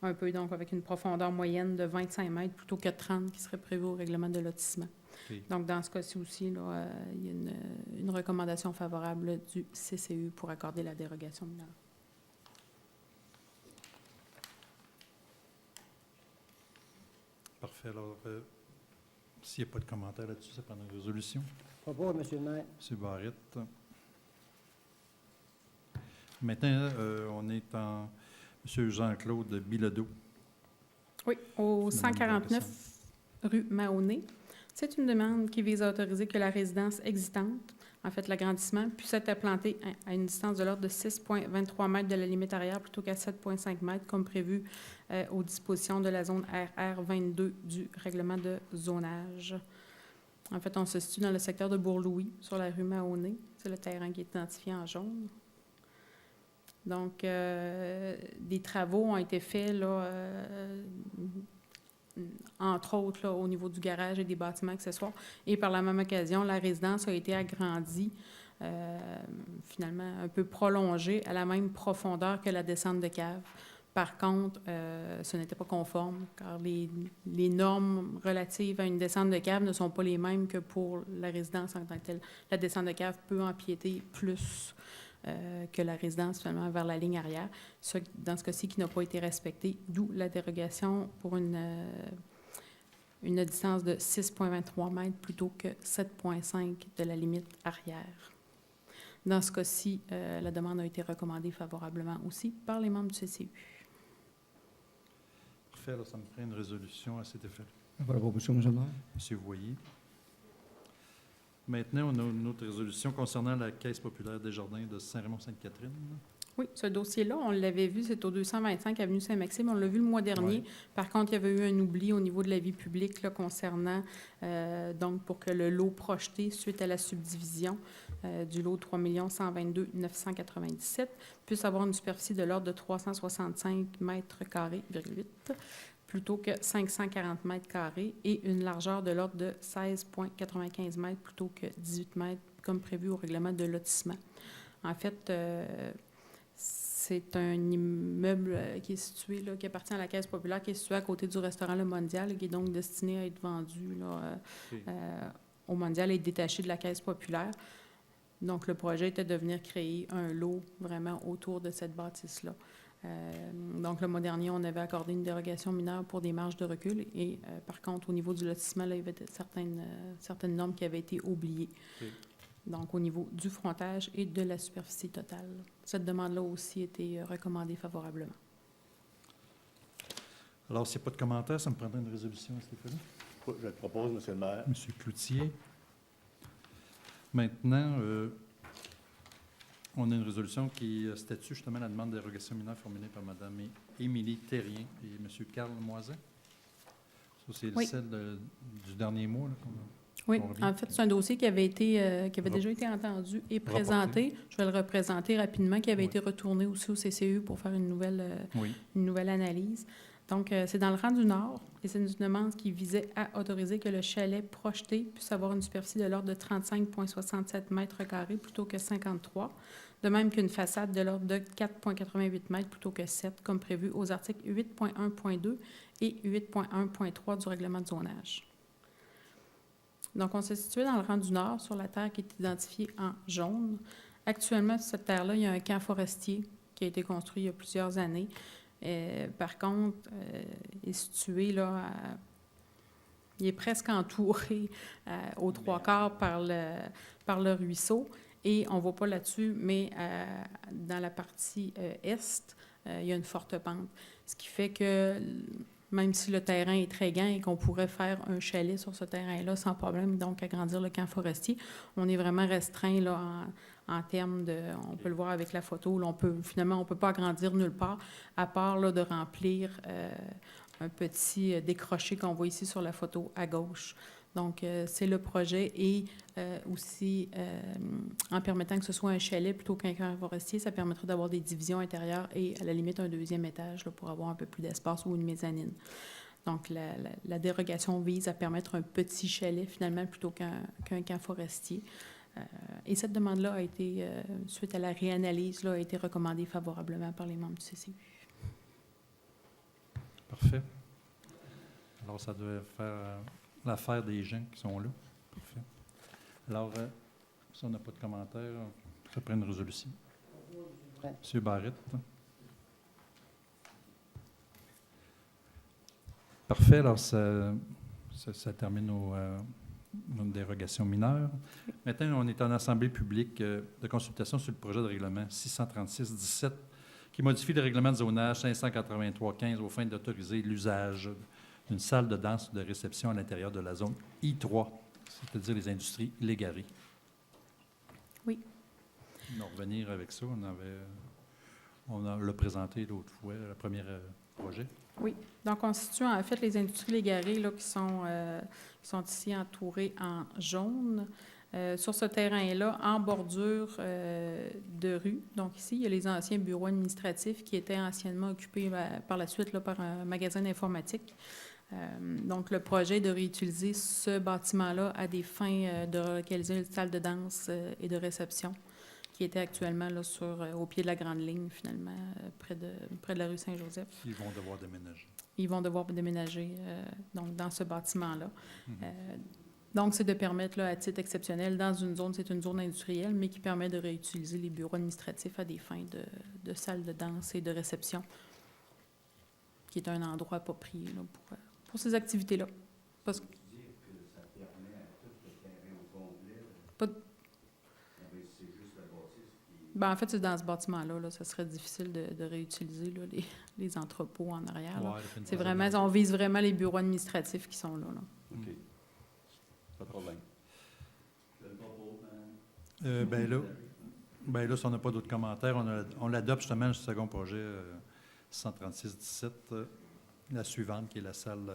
Speaker 11: un peu, donc avec une profondeur moyenne de 25 mètres plutôt que 30 qui serait prévu au règlement de lotissement. Okay. Donc, dans ce cas-ci aussi, là, il y a une recommandation favorable du CCU pour accorder la dérogation mineure. Parfait. Alors, s'il n'y a pas de commentaire là-dessus, ça prend une résolution.
Speaker 6: Propos, M. le maire.
Speaker 1: M. Barrette. Maintenant, on est en M. Jean-Claude Bilodeau.
Speaker 11: Oui, au 149 rue Mahoney. C'est une demande qui vise à autoriser que la résidence existante, en fait l'agrandissement, puisse être implantée à une distance de l'ordre de 6,23 mètres de la limite arrière plutôt qu'à 7,5 mètres comme prévu aux dispositions de la zone RR22 du règlement de zonage. En fait, on se situe dans le secteur de Bourg-Louis, sur la rue Mahoney. C'est le terrain qui est identifié en jaune. Donc, des travaux ont été faits, là, entre autres là, au niveau du garage et des bâtiments accessoires. Et par la même occasion, la résidence a été agrandie, finalement un peu prolongée, à la même profondeur que la descente de cave. Par contre, ce n'était pas conforme, car les normes relatives à une descente de cave ne sont pas les mêmes que pour la résidence en tant que telle. La descente de cave peut empiéter plus que la résidence, finalement, vers la ligne arrière. Ce, dans ce cas-ci, qui n'a pas été respecté, d'où la dérogation pour une distance de 6,23 mètres plutôt que 7,5 de la limite arrière. Dans ce cas-ci, la demande a été recommandée favorablement aussi par les membres du CCU. Parfait. Alors, ça me ferait une résolution à cet effet.
Speaker 4: Voilà la proposition, M. le maire.
Speaker 1: M. Voyer. Maintenant, on a une autre résolution concernant la Caisse populaire des Jardins de Saint-Raymond-Sainte-Catherine. Oui, ce dossier-là, on l'avait vu, c'est au 225 avenue Saint-Maxime. On l'a vu le mois dernier. Ouais. Par contre, il y avait eu un oubli au niveau de la vie publique là, concernant, donc, pour que le lot projeté suite à la subdivision
Speaker 11: du lot 3 122 997 puisse avoir une superficie de l'ordre de 365 mètres carrés, plutôt que 540 mètres carrés et une largeur de l'ordre de 16,95 mètres plutôt que 18 mètres comme prévu au règlement de lotissement. En fait, c'est un immeuble qui est situé, là, qui appartient à la Caisse populaire, qui est situé à côté du restaurant Le Mondial, qui est donc destiné à être vendu là, au Mondial et détaché de la Caisse populaire. Donc, le projet était de venir créer un lot vraiment autour de cette bâtisse-là. Donc, le mois dernier, on avait accordé une dérogation mineure pour des marges de recul et, par contre, au niveau du lotissement, là, il y avait certaines normes qui avaient été oubliées.
Speaker 1: Oui.
Speaker 11: Donc, au niveau du frontage et de la superficie totale. Cette demande-là aussi a été recommandée favorablement.
Speaker 1: Alors, s'il n'y a pas de commentaires, ça me prendrait une résolution à cet effet-là.
Speaker 9: Je le propose, Monsieur le maire.
Speaker 1: Monsieur Cloutier. Maintenant, on a une résolution qui statue justement la demande de dérogation mineure formulée par Mme Émilie Terrien et M. Carl Moisin. Ça, c'est
Speaker 11: Oui.
Speaker 1: celle du dernier mois. Là,
Speaker 11: Oui,
Speaker 1: on revient.
Speaker 11: en fait, c'est un dossier qui avait déjà été entendu et présenté. Je vais le représenter rapidement, qui avait
Speaker 1: Oui.
Speaker 11: été retourné aussi au CCE pour faire une
Speaker 1: Oui.
Speaker 11: nouvelle analyse. Donc, c'est dans le rang du Nord et c'est une demande qui visait à autoriser que le chalet projeté puisse avoir une superficie de l'ordre de 35,67 mètres carrés plutôt que 53, de même qu'une façade de l'ordre de 4,88 mètres plutôt que 7, comme prévu aux articles 8.1.2 et 8.1.3 du règlement de zonage. Donc, on s'est situé dans le rang du Nord, sur la terre qui est identifiée en jaune. Actuellement, sur cette terre-là, il y a un camp forestier qui a été construit il y a plusieurs années. Par contre, il est situé là, il est presque entouré aux trois quarts par le ruisseau. Et on ne voit pas là-dessus, mais dans la partie est, il y a une forte pente. Ce qui fait que même si le terrain est très grand et qu'on pourrait faire un chalet sur ce terrain-là sans problème, donc agrandir le camp forestier, on est vraiment restreint là, en termes de... On peut le voir avec la photo, là, on ne peut pas agrandir nulle part, à part là, de remplir un petit décroché qu'on voit ici sur la photo à gauche. Donc, c'est le projet et aussi, en permettant que ce soit un chalet plutôt qu'un camp forestier, ça permettrait d'avoir des divisions intérieures et, à la limite, un deuxième étage là, pour avoir un peu plus d'espace ou une mezzanine. Donc, la dérogation vise à permettre un petit chalet, finalement, plutôt qu'un camp forestier. Et cette demande-là a été, suite à la réanalyse, là, a été recommandée favorablement par les membres du CCU.
Speaker 1: Parfait. Alors, ça doit faire l'affaire des gens qui sont là. Parfait. Alors, si on n'a pas de commentaires, ça prend une résolution. M. Barrette. Parfait. Alors, ça termine nos dérogations mineures. Maintenant, on est en assemblée publique de consultation sur le projet de règlement 636-17 qui modifie le règlement de zonage 583-15 aux fins d'autoriser l'usage d'une salle de danse ou de réception à l'intérieur de la zone I3, c'est-à-dire les industries Légaré.
Speaker 11: Oui.
Speaker 1: On va revenir avec ça. On l'a présenté l'autre fois, le premier projet.
Speaker 11: Oui. Donc, on situe en fait les industries Légaré là, qui sont ici entourées en jaune. Sur ce terrain-là, en bordure de rue. Donc ici, il y a les anciens bureaux administratifs qui étaient anciennement occupés par la suite là, par un magasin d'informatique. Donc le projet est de réutiliser ce bâtiment-là à des fins de relocaliser une salle de danse et de réception qui était actuellement là, au pied de la grande ligne, finalement, près de la rue Saint-Joseph.
Speaker 1: Ils vont devoir déménager.
Speaker 11: Ils vont devoir déménager donc, dans ce bâtiment-là. Donc, c'est de permettre, là, à titre exceptionnel, dans une zone, c'est une zone industrielle, mais qui permet de réutiliser les bureaux administratifs à des fins de salles de danse et de réception, qui est un endroit approprié là, pour ces activités-là. Parce que... Ben, en fait, c'est dans ce bâtiment-là, là, ça serait difficile de réutiliser là, les entrepôts en arrière. Là.
Speaker 1: Ouais,
Speaker 11: c'est vraiment, on vise vraiment les bureaux administratifs qui sont là.
Speaker 10: OK. Pas de problème.
Speaker 1: Ben là, si on n'a pas d'autres commentaires, on l'adopte justement le second projet 136-17, la suivante qui est la salle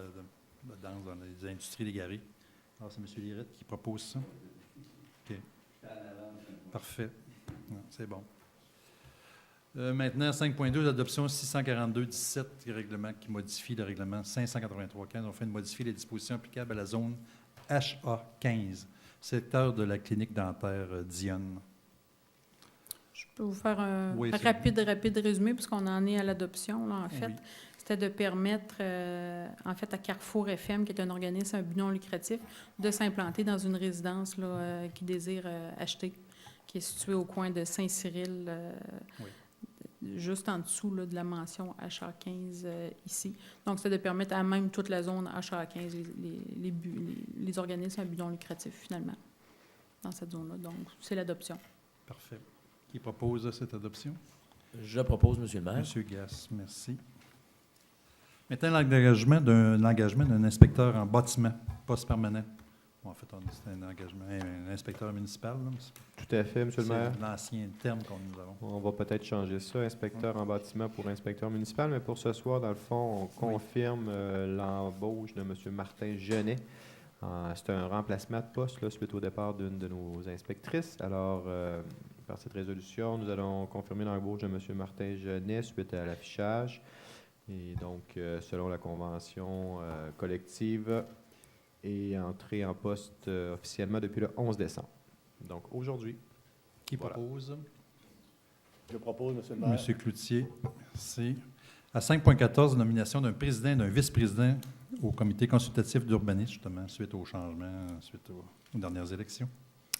Speaker 1: de danse dans les industries Légaré. Alors, c'est M. Lirette qui propose ça. OK. Parfait. Non, c'est bon. Maintenant, 5.2, l'adoption 642-17, règlement qui modifie le règlement 583-15. On fait de modifier les dispositions applicables à la zone HA15, secteur de la clinique dentaire Dionne.
Speaker 11: Je peux vous faire un
Speaker 1: Oui, c'est
Speaker 11: rapide résumé, puisqu'on en est à l'adoption, là, en fait.
Speaker 1: Oui.
Speaker 11: C'était de permettre, en fait, à Carrefour FM, qui est un organisme à but non lucratif, de s'implanter dans une résidence là, qui désire acheter, qui est située au coin de Saint-Cyril, juste en dessous là, de la mention HA15 ici. Donc, c'est de permettre à même toute la zone HA15, les organismes à but non lucratif, finalement, dans cette zone-là. Donc, c'est l'adoption.
Speaker 1: Parfait. Qui propose cette adoption?
Speaker 7: Je propose, Monsieur le maire.
Speaker 1: Monsieur Gass, merci. Maintenant, l'engagement d'un inspecteur en bâtiment, poste permanent. Bon, en fait, c'est un engagement, un inspecteur municipal. Là,
Speaker 2: Tout à fait, Monsieur le maire.
Speaker 1: c'est l'ancien terme qu'on nous avons.
Speaker 2: On va peut-être changer ça, inspecteur en bâtiment pour inspecteur municipal, mais pour ce soir, dans le fond, on confirme l'embauche de M. Martin Genet. C'est un remplacement de poste là, suite au départ d'une de nos inspectrices. Alors, par cette résolution, nous allons confirmer l'embauche de M. Martin Genet suite à l'affichage. Et donc, selon la convention collective, et entré en poste officiellement depuis le 11 décembre. Donc, aujourd'hui.
Speaker 1: Qui
Speaker 2: Voilà.
Speaker 1: propose?
Speaker 9: Je propose, Monsieur le maire.
Speaker 1: Monsieur Cloutier, merci. À 5.14, nomination d'un président et d'un vice-président au comité consultatif d'urbanisme, justement, suite au changement, suite aux dernières élections.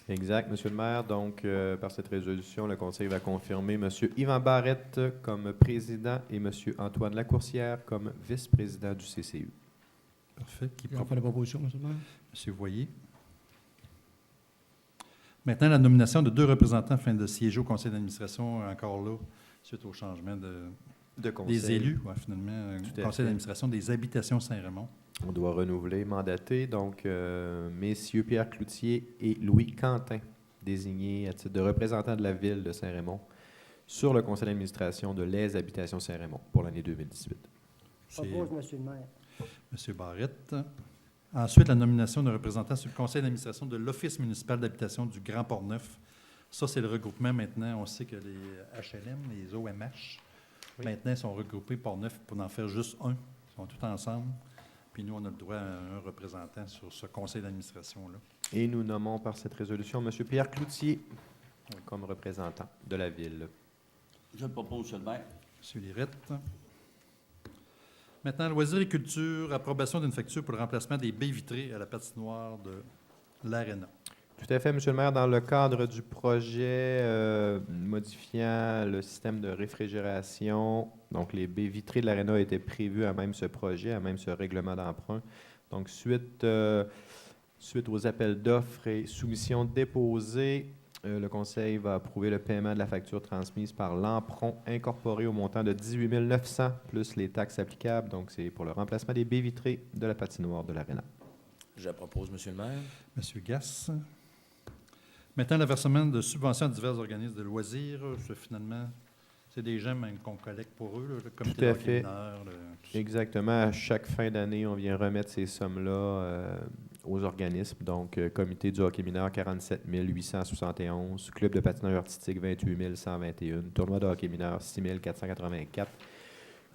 Speaker 2: Exact, Monsieur le maire. Donc, par cette résolution, le Conseil va confirmer M. Yvan Barrette comme président et M. Antoine Lacourcière comme vice-président du CCU.
Speaker 1: Parfait. Qui
Speaker 4: On fait la proposition, Monsieur le maire.
Speaker 1: Monsieur Voyer. Maintenant, la nomination de 2 représentants afin de siéger au conseil d'administration, encore là, suite au changement
Speaker 2: De conseil.
Speaker 1: des élus, finalement,
Speaker 2: Tout à
Speaker 1: conseil
Speaker 2: fait.
Speaker 1: d'administration des habitations Saint-Raymond.
Speaker 2: On doit renouveler, mandater. Donc, messieurs Pierre Cloutier et Louis Quentin, désignés à titre de représentants de la ville de Saint-Raymond sur le conseil d'administration de les habitations Saint-Raymond pour l'année 2018.
Speaker 1: C'est
Speaker 6: Propose, Monsieur le maire.
Speaker 1: M. Barrette. Ensuite, la nomination d'un représentant sur le conseil d'administration de l'Office municipal d'habitation du Grand Port-Neuf. Ça, c'est le regroupement maintenant. On sait que les HLM, les OMH, maintenant, sont regroupés Port-Neuf pour en faire juste un. Ils sont tous ensemble. Puis nous, on a le droit à un représentant sur ce conseil d'administration-là.
Speaker 2: Et nous nommons par cette résolution M. Pierre Cloutier comme représentant de la ville.
Speaker 10: Je le propose, Monsieur le maire.
Speaker 1: M. Lirette. Maintenant, loisirs et culture, approbation d'une facture pour le remplacement des baies vitrées à la patinoire de l'Arena.
Speaker 2: Tout à fait, Monsieur le maire. Dans le cadre du projet modifiant le système de réfrigération, donc les baies vitrées de l'Arena étaient prévues à même ce projet, à même ce règlement d'emprunt. Donc, suite aux appels d'offres et soumissions déposées, le Conseil va approuver le paiement de la facture transmise par l'emprunt incorporé au montant de 18 900 plus les taxes applicables. Donc, c'est pour le remplacement des baies vitrées de la patinoire de l'Arena.
Speaker 7: Je propose, Monsieur le maire.
Speaker 1: M. Gass. Maintenant, le versement de subventions à divers organismes de loisirs, finalement, c'est des gens même qu'on collecte pour eux, là, le comité
Speaker 2: Tout à
Speaker 1: de hockey
Speaker 2: fait.
Speaker 1: mineur, tout ça.
Speaker 2: Exactement. À chaque fin d'année, on vient remettre ces sommes-là aux organismes. Donc, comité du hockey mineur, 47 871. Club de patinage artistique, 28 121. Tournoi de hockey mineur, 6 484.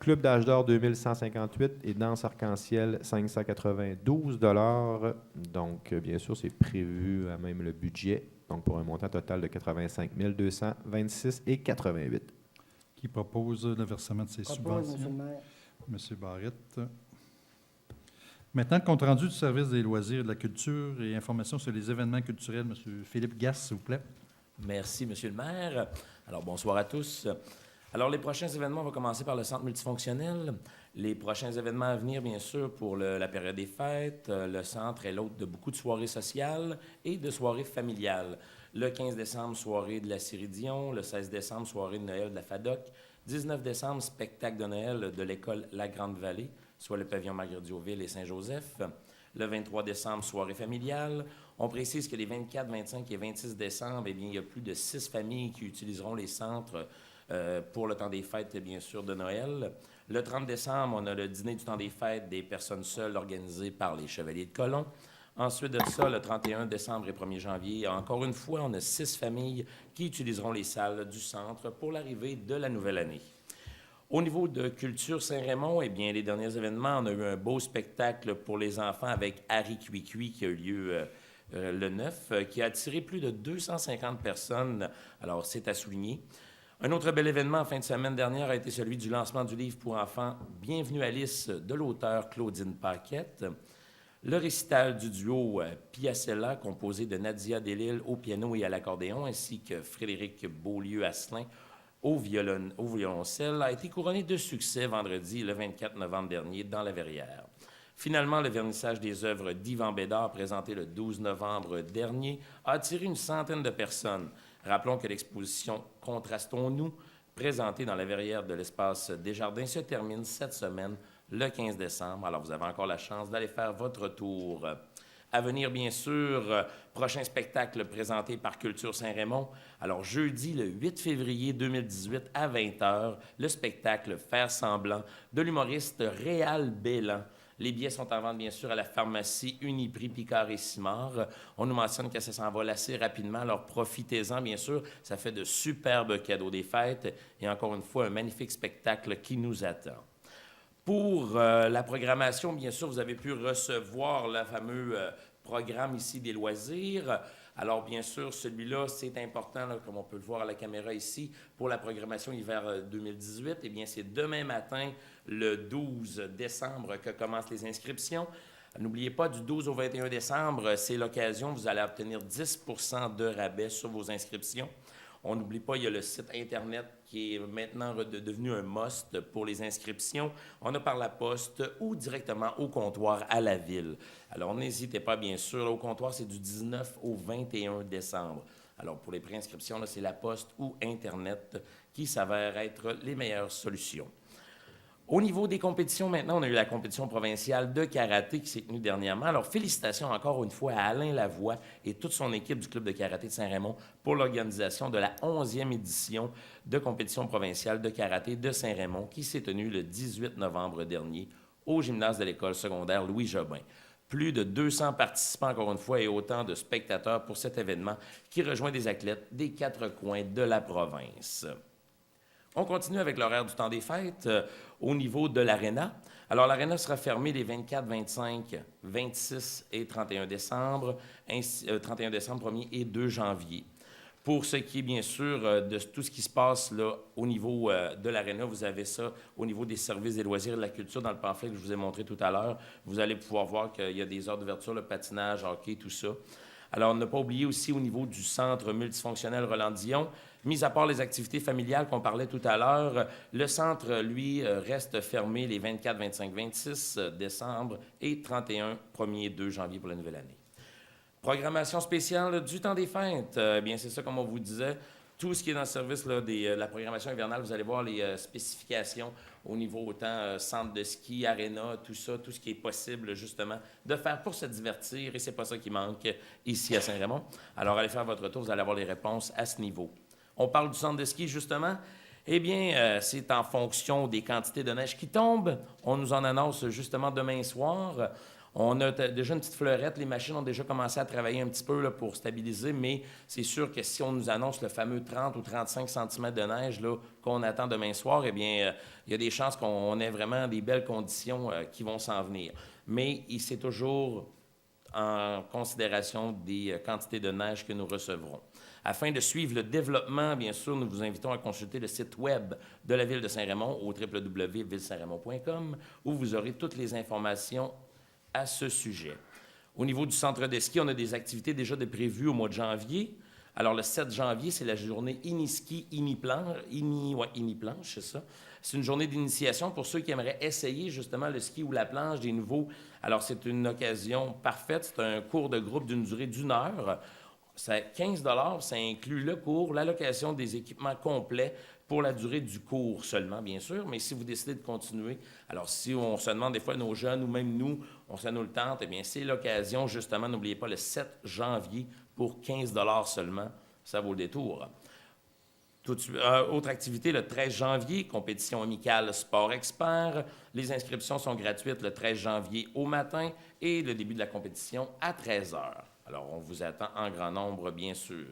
Speaker 2: Club d'âge d'or, 2158. Et danse arc-en-ciel, 592 $. Donc, bien sûr, c'est prévu à même le budget. Donc, pour un montant total de 85 226 et 88.
Speaker 1: Qui propose le versement de ces
Speaker 6: Propose, Monsieur
Speaker 1: subventions?
Speaker 6: le maire.
Speaker 1: M. Barrette. Maintenant, le compte-rendu du service des loisirs et de la culture et information sur les événements culturels. M. Philippe Gass, s'il vous plaît.
Speaker 7: Merci, Monsieur le maire. Alors, bonsoir à tous. Alors, les prochains événements, on va commencer par le centre multifonctionnel. Les prochains événements à venir, bien sûr, pour la période des fêtes. Le centre est l'hôte de beaucoup de soirées sociales et de soirées familiales. Le 15 décembre, soirée de la Ciridion. Le 16 décembre, soirée de Noël de la FADOC. 19 décembre, spectacle de Noël de l'école La Grande-Vallée, soit le pavillon Marguerite-Diauville et Saint-Joseph. Le 23 décembre, soirée familiale. On précise que les 24, 25 et 26 décembre, eh bien, il y a plus de 6 familles qui utiliseront les centres pour le temps des fêtes, bien sûr, de Noël. Le 30 décembre, on a le dîner du temps des fêtes des personnes seules organisé par les Chevaliers de Colomb. Ensuite de ça, le 31 décembre et 1er janvier, encore une fois, on a 6 familles qui utiliseront les salles du centre pour l'arrivée de la nouvelle année. Au niveau de Culture Saint-Raymond, eh bien, les derniers événements, on a eu un beau spectacle pour les enfants avec Harry Cuicui qui a eu lieu le 9, qui a attiré plus de 250 personnes. Alors, c'est à souligner. Un autre bel événement en fin de semaine dernière a été celui du lancement du livre pour enfants « Bienvenue Alice » de l'auteure Claudine Paquette. Le récital du duo Piacella, composé de Nadia Delille au piano et à l'accordéon, ainsi que Frédéric Beaulieu-Asselin au violoncelle, a été couronné de succès vendredi, le 24 novembre dernier, dans la Verrière. Finalement, le vernissage des œuvres d'Yvan Bédard, présenté le 12 novembre dernier, a attiré une centaine de personnes. Rappelons que l'exposition « Contrastons-nous », présentée dans la Verrière de l'Espace Desjardins, se termine cette semaine, le 15 décembre. Alors, vous avez encore la chance d'aller faire votre tour. À venir, bien sûr, prochain spectacle présenté par Culture Saint-Raymond. Alors, jeudi, le 8 février 2018, à 20h, le spectacle « Faire semblant » de l'humoriste Réal Bélan. Les billets sont en vente, bien sûr, à la pharmacie Uniprix Picard et Simard. On nous mentionne que ça s'envole assez rapidement, alors profitez-en, bien sûr. Ça fait de superbes cadeaux des fêtes et encore une fois, un magnifique spectacle qui nous attend. Pour la programmation, bien sûr, vous avez pu recevoir le fameux programme ici des loisirs. Alors, bien sûr, celui-là, c'est important, là, comme on peut le voir à la caméra ici, pour la programmation hiver 2018. Eh bien, c'est demain matin, le 12 décembre, que commencent les inscriptions. N'oubliez pas, du 12 au 21 décembre, c'est l'occasion, vous allez obtenir 10 % de rabais sur vos inscriptions. On n'oublie pas, il y a le site Internet qui est maintenant devenu un must pour les inscriptions. On a par la poste ou directement au comptoir à la ville. Alors, n'hésitez pas, bien sûr. Au comptoir, c'est du 19 au 21 décembre. Alors, pour les préinscriptions, là, c'est la poste ou Internet qui s'avèrent être les meilleures solutions. Au niveau des compétitions, maintenant, on a eu la compétition provinciale de karaté qui s'est tenue dernièrement. Alors, félicitations encore une fois à Alain Lavoie et toute son équipe du Club de karaté de Saint-Raymond pour l'organisation de la 11e édition de compétition provinciale de karaté de Saint-Raymond qui s'est tenue le 18 novembre dernier au gymnase de l'école secondaire Louis Jobin. Plus de 200 participants, encore une fois, et autant de spectateurs pour cet événement qui rejoint des athlètes des 4 coins de la province. On continue avec l'horaire du temps des fêtes au niveau de l'aréna. Alors, l'aréna sera fermée les 24, 25, 26 et 31 décembre, 31 décembre, 1er et 2 janvier. Pour ce qui est, bien sûr, de tout ce qui se passe là, au niveau de l'aréna, vous avez ça au niveau des services des loisirs et de la culture dans le pamphlet que je vous ai montré tout à l'heure. Vous allez pouvoir voir qu'il y a des heures d'ouverture, le patinage, hockey, tout ça. Alors, ne pas oublier aussi au niveau du centre multifonctionnel Roland-Dion, mis à part les activités familiales qu'on parlait tout à l'heure, le centre, lui, reste fermé les 24, 25, 26 décembre et 31, 1er et 2 janvier pour la nouvelle année. Programmation spéciale du temps des fêtes. Bien, c'est ça, comme on vous disait. Tout ce qui est dans le service là, de la programmation hivernale, vous allez voir les spécifications au niveau autant centre de ski, aréna, tout ça, tout ce qui est possible justement de faire pour se divertir et c'est pas ça qui manque ici à Saint-Raymond. Alors, allez faire votre tour, vous allez avoir les réponses à ce niveau. On parle du centre de ski justement. Eh bien, c'est en fonction des quantités de neige qui tombent. On nous en annonce justement demain soir. On a déjà une petite fleurette. Les machines ont déjà commencé à travailler un petit peu là, pour stabiliser, mais c'est sûr que si on nous annonce le fameux 30 ou 35 cm de neige là, qu'on attend demain soir, eh bien, il y a des chances qu'on ait vraiment des belles conditions qui vont s'en venir. Mais c'est toujours en considération des quantités de neige que nous recevrons. Afin de suivre le développement, bien sûr, nous vous invitons à consulter le site web de la Ville de Saint-Raymond au www.villesaintraymond.com où vous aurez toutes les informations à ce sujet. Au niveau du centre de ski, on a des activités déjà prévues au mois de janvier. Alors, le 7 janvier, c'est la journée Ini-Ski, Ini-Planche, c'est ça. C'est une journée d'initiation pour ceux qui aimeraient essayer justement le ski ou la planche des nouveaux. Alors, c'est une occasion parfaite. C'est un cours de groupe d'une durée d'1 heure. C'est 15 $, ça inclut le cours, la location des équipements complets pour la durée du cours seulement, bien sûr, mais si vous décidez de continuer, alors si on se demande des fois, nos jeunes ou même nous, on se nous le tente, eh bien c'est l'occasion, justement, n'oubliez pas, le 7 janvier pour 15 $ seulement, ça vaut le détour. Autre activité, le 13 janvier, compétition amicale Sport Expert. Les inscriptions sont gratuites le 13 janvier au matin et le début de la compétition à 13 h. Alors, on vous attend en grand nombre, bien sûr.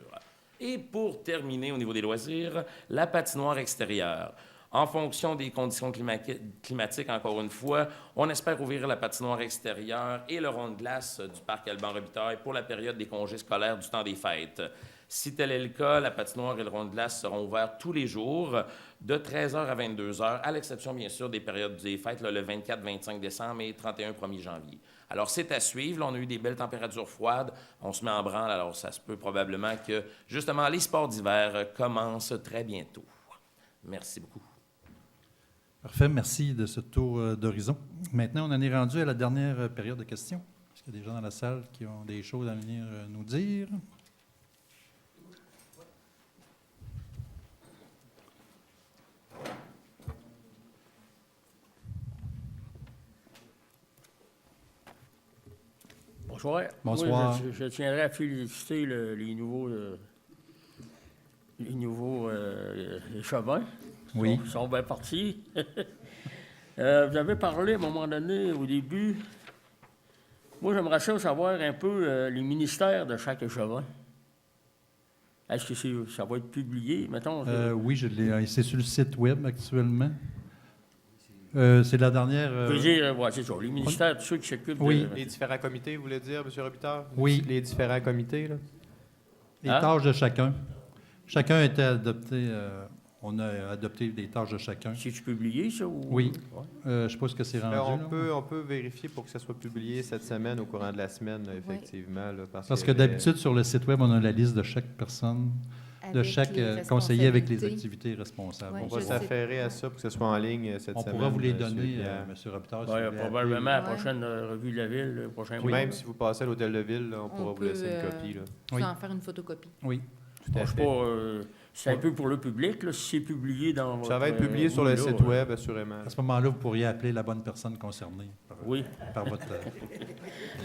Speaker 7: Et pour terminer, au niveau des loisirs, la patinoire extérieure. En fonction des conditions climatiques, encore une fois, on espère ouvrir la patinoire extérieure et le rond de glace du parc Alban-Robitaille pour la période des congés scolaires du temps des fêtes. Si tel est le cas, la patinoire et le rond de glace seront ouverts tous les jours de 13 h à 22 h, à l'exception, bien sûr, des périodes des fêtes, là, le 24-25 décembre et 31-1er janvier. Alors, c'est à suivre. Là, on a eu des belles températures froides. On se met en branle, alors ça se peut probablement que, justement, les sports d'hiver commencent très bientôt. Merci beaucoup.
Speaker 1: Parfait, merci de ce tour d'horizon. Maintenant, on en est rendu à la dernière période de questions. Est-ce qu'il y a des gens dans la salle qui ont des choses à venir nous dire?
Speaker 12: Bonsoir.
Speaker 1: Bonsoir.
Speaker 12: Moi, je tiendrais à féliciter les nouveaux échevins.
Speaker 1: Oui.
Speaker 12: Ils sont bien partis. Vous avez parlé à un moment donné, au début. Moi, j'aimerais savoir un peu les ministères de chaque échevin. Est-ce que ça va être publié, mettons?
Speaker 1: Oui, c'est sur le site web actuellement. C'est la dernière...
Speaker 12: Je veux dire, c'est ça, les ministères, tous ceux qui s'occupent
Speaker 1: oui.
Speaker 12: de...
Speaker 2: Les différents comités, vous voulez dire, M. Robitaille?
Speaker 1: Oui.
Speaker 2: Les différents comités, là?
Speaker 1: Les tâches de chacun. Chacun a été adopté... on a adopté des tâches de chacun.
Speaker 12: C'est-tu publié, ça? Ou...
Speaker 1: Oui. Je ne sais pas ce que c'est rendu.
Speaker 2: On peut vérifier pour que ça soit publié cette semaine, au courant de la semaine, là, effectivement. Là,
Speaker 1: parce que d'habitude, sur le site web, on a la liste de chaque personne, de chaque conseiller avec les activités responsables.
Speaker 2: On va s'affairer à ça pour que ce soit en ligne cette semaine.
Speaker 1: On pourra vous les donner, M. Robitaille.
Speaker 12: Oui, probablement à la prochaine revue de la Ville, le prochain
Speaker 2: mois. Même si vous passez à l'Hôtel de Ville, là, on pourra vous laisser une copie.
Speaker 5: Là. En faire une photocopie.
Speaker 1: Oui.
Speaker 2: Tout à fait.
Speaker 12: C'est un peu pour le public, là, si c'est publié dans votre...
Speaker 2: Ça va être publié sur le site web, assurément.
Speaker 1: À ce moment-là, vous pourriez appeler la bonne personne concernée par votre...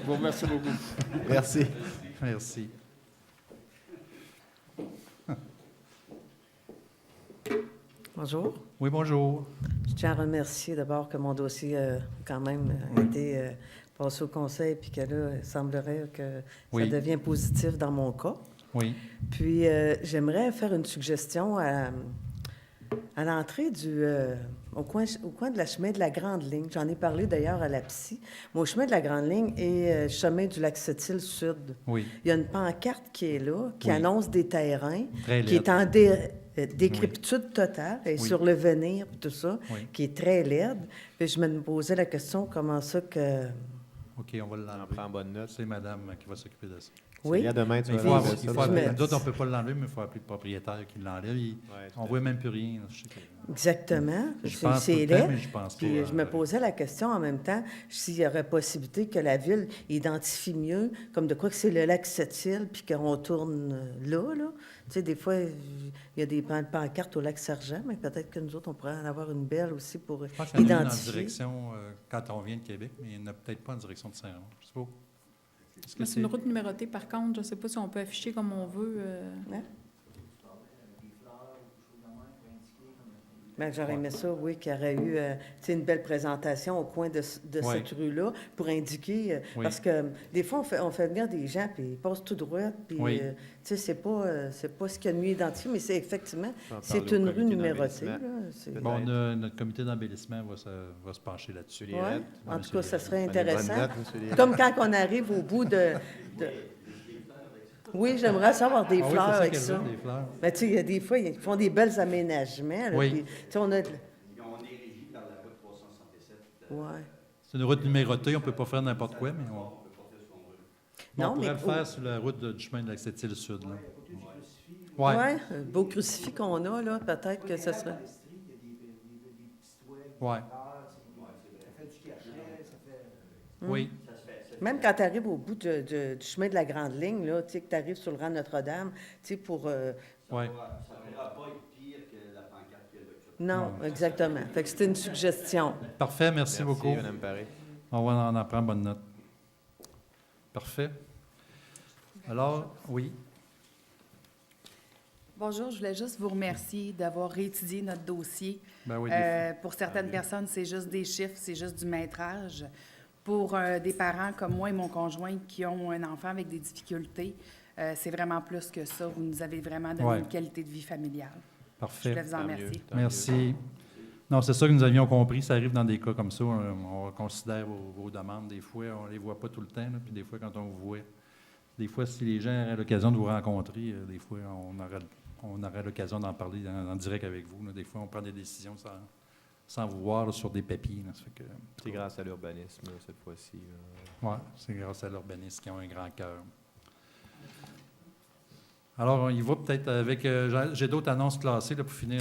Speaker 12: Bon, merci beaucoup.
Speaker 2: Merci.
Speaker 1: Merci.
Speaker 13: Bonjour.
Speaker 1: Oui, bonjour.
Speaker 13: Je tiens à remercier d'abord que mon dossier a quand même été passé au conseil puis que là, il semblerait que ça devient positif dans mon cas.
Speaker 1: Oui.
Speaker 13: Puis, j'aimerais faire une suggestion à l'entrée au coin de la chemin de la Grande Ligne. J'en ai parlé d'ailleurs à la psy. Mon chemin de la Grande Ligne est chemin du lac Sept-Îles Sud.
Speaker 1: Oui.
Speaker 13: Il y a une pancarte qui est là, qui annonce des terrains, qui est en décrépitude totale, et sur le venir, tout ça, qui est très laide. Puis je me posais la question, comment ça que...
Speaker 1: OK, on va l'enlever.
Speaker 2: On prend bonne note.
Speaker 1: C'est madame qui va s'occuper de ça.
Speaker 13: Oui.
Speaker 2: Demain, tu
Speaker 1: D'autres, on ne peut pas l'enlever, mais il faut appeler le propriétaire qui l'enlève. On ne voit même plus rien.
Speaker 13: Exactement.
Speaker 1: C'est laid. Mais je pense pas.
Speaker 13: Puis je me posais la question en même temps, s'il y aurait possibilité que la Ville identifie mieux, comme de quoi que c'est le lac Sept-Îles, puis qu'on tourne là. Tu sais, des fois, il y a des pancartes au lac Sergent, mais peut-être que nous autres, on pourrait en avoir une belle aussi pour identifier.
Speaker 1: Il y en a une en direction, quand on vient de Québec, mais il n'y en a peut-être pas en direction de Saint-Roch. Je sais pas.
Speaker 11: C'est une route numérotée, par contre. Je ne sais pas si on peut afficher comme on veut.
Speaker 13: Bien, j'aurais aimé ça, oui, qu'il y aurait eu une belle présentation au coin de cette rue-là pour indiquer... Parce que des fois, on fait venir des gens, puis ils passent tout droit, puis c'est pas ce qu'il y a de mieux identifié, mais c'est effectivement, c'est une rue numérotée.
Speaker 1: Bon, notre comité d'embellissement va se pencher là-dessus.
Speaker 13: Ouais. En tout cas, ça serait intéressant. Comme quand on arrive au bout de... Oui, j'aimerais savoir des fleurs avec ça. Mais tu sais, il y a des fois, ils font des belles aménagements. Là, puis, on est
Speaker 10: régi par la route 367.
Speaker 13: Oui.
Speaker 1: C'est une route numérotée, on ne peut pas faire n'importe quoi, mais on pourrait le faire sur la route du chemin de la Sept-Îles Sud.
Speaker 13: Oui, un beau crucifix qu'on a, là, peut-être que ce serait...
Speaker 1: Oui. Oui.
Speaker 13: Même quand tu arrives au bout du chemin de la Grande Ligne, là, tu sais, que tu arrives sur le rang de Notre-Dame, tu sais, pour...
Speaker 10: Ça ne pourra pas être pire que la pancarte qu'il y a là.
Speaker 13: Non, exactement. Fait que c'était une suggestion.
Speaker 1: Parfait, merci beaucoup.
Speaker 2: Mme Paré.
Speaker 1: On va en prendre bonne note. Parfait. Alors, oui.
Speaker 14: Bonjour, je voulais juste vous remercier d'avoir réétudié notre dossier.
Speaker 1: Ben oui,
Speaker 14: pour certaines personnes, c'est juste des chiffres, c'est juste du métrage. Pour des parents comme moi et mon conjoint qui ont un enfant avec des difficultés, c'est vraiment plus que ça. Vous nous avez vraiment donné une qualité de vie familiale.
Speaker 1: Parfait.
Speaker 14: Je voulais vous en remercier.
Speaker 1: Merci. Non, c'est ça que nous avions compris. Ça arrive dans des cas comme ça. On considère vos demandes. Des fois, on ne les voit pas tout le temps. Là, puis des fois, quand on vous voit, des fois, si les gens auraient l'occasion de vous rencontrer, des fois, on aurait l'occasion d'en parler en direct avec vous. Là. Des fois, on prend des décisions sans vous voir là, sur des papiers. Là. Ça fait que,
Speaker 2: c'est grâce à l'urbanisme, cette fois-ci.
Speaker 1: Oui, c'est grâce à l'urbanisme qui ont un grand cœur. Alors, on y va peut-être avec... j'ai d'autres annonces classées là, pour finir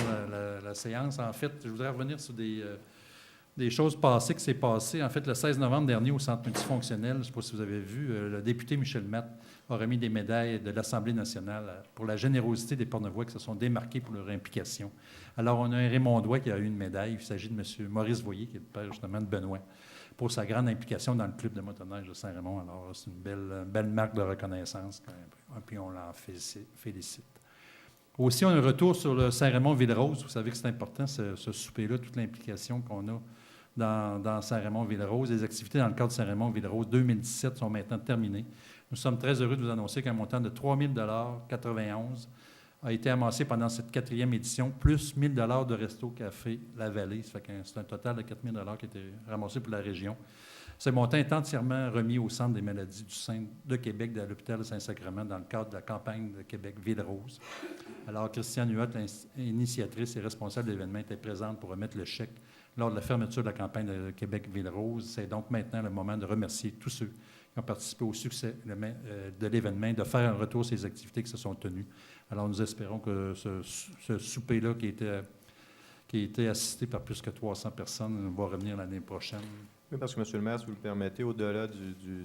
Speaker 1: la séance. En fait, je voudrais revenir sur des choses passées qui s'est passé. En fait, le 16 novembre dernier, au Centre multifonctionnel, je ne sais pas si vous avez vu, le député Michel Matte a remis des médailles de l'Assemblée nationale pour la générosité des Portnevois qui se sont démarqués pour leur implication. Alors, on a un Raymondois qui a eu une médaille. Il s'agit de M. Maurice Voyer, qui est le père, justement, de Benoît, pour sa grande implication dans le club de motoneige de Saint-Raymond. Alors, c'est une belle marque de reconnaissance, puis on l'en félicite. Aussi, on a un retour sur le Saint-Raymond-Ville-Rose. Vous savez que c'est important, ce souper-là, toute l'implication qu'on a dans Saint-Raymond-Ville-Rose. Les activités dans le cadre de Saint-Raymond-Ville-Rose 2017 sont maintenant terminées. Nous sommes très heureux de vous annoncer qu'un montant de 3 000,91 a été amassé pendant cette 4e édition, plus 1 000 de Resto-Café La Vallée. Ça fait que c'est un total de 4 000 qui a été ramassé pour la région. Ce montant est entièrement remis au Centre des maladies du sein de Québec, de l'hôpital de Saint-Sacrement, dans le cadre de la campagne de Québec-Ville-Rose. Alors, Christiane Huot, initiatrice et responsable de l'événement, était présente pour remettre le chèque lors de la fermeture de la campagne de Québec-Ville-Rose. C'est donc maintenant le moment de remercier tous ceux qui ont participé au succès de l'événement, de faire un retour sur les activités qui se sont tenues. Alors, nous espérons que ce souper-là, qui a été assisté par plus que 300 personnes, va revenir l'année prochaine.
Speaker 2: Oui, parce que, M. le maire, si vous le permettez, au-delà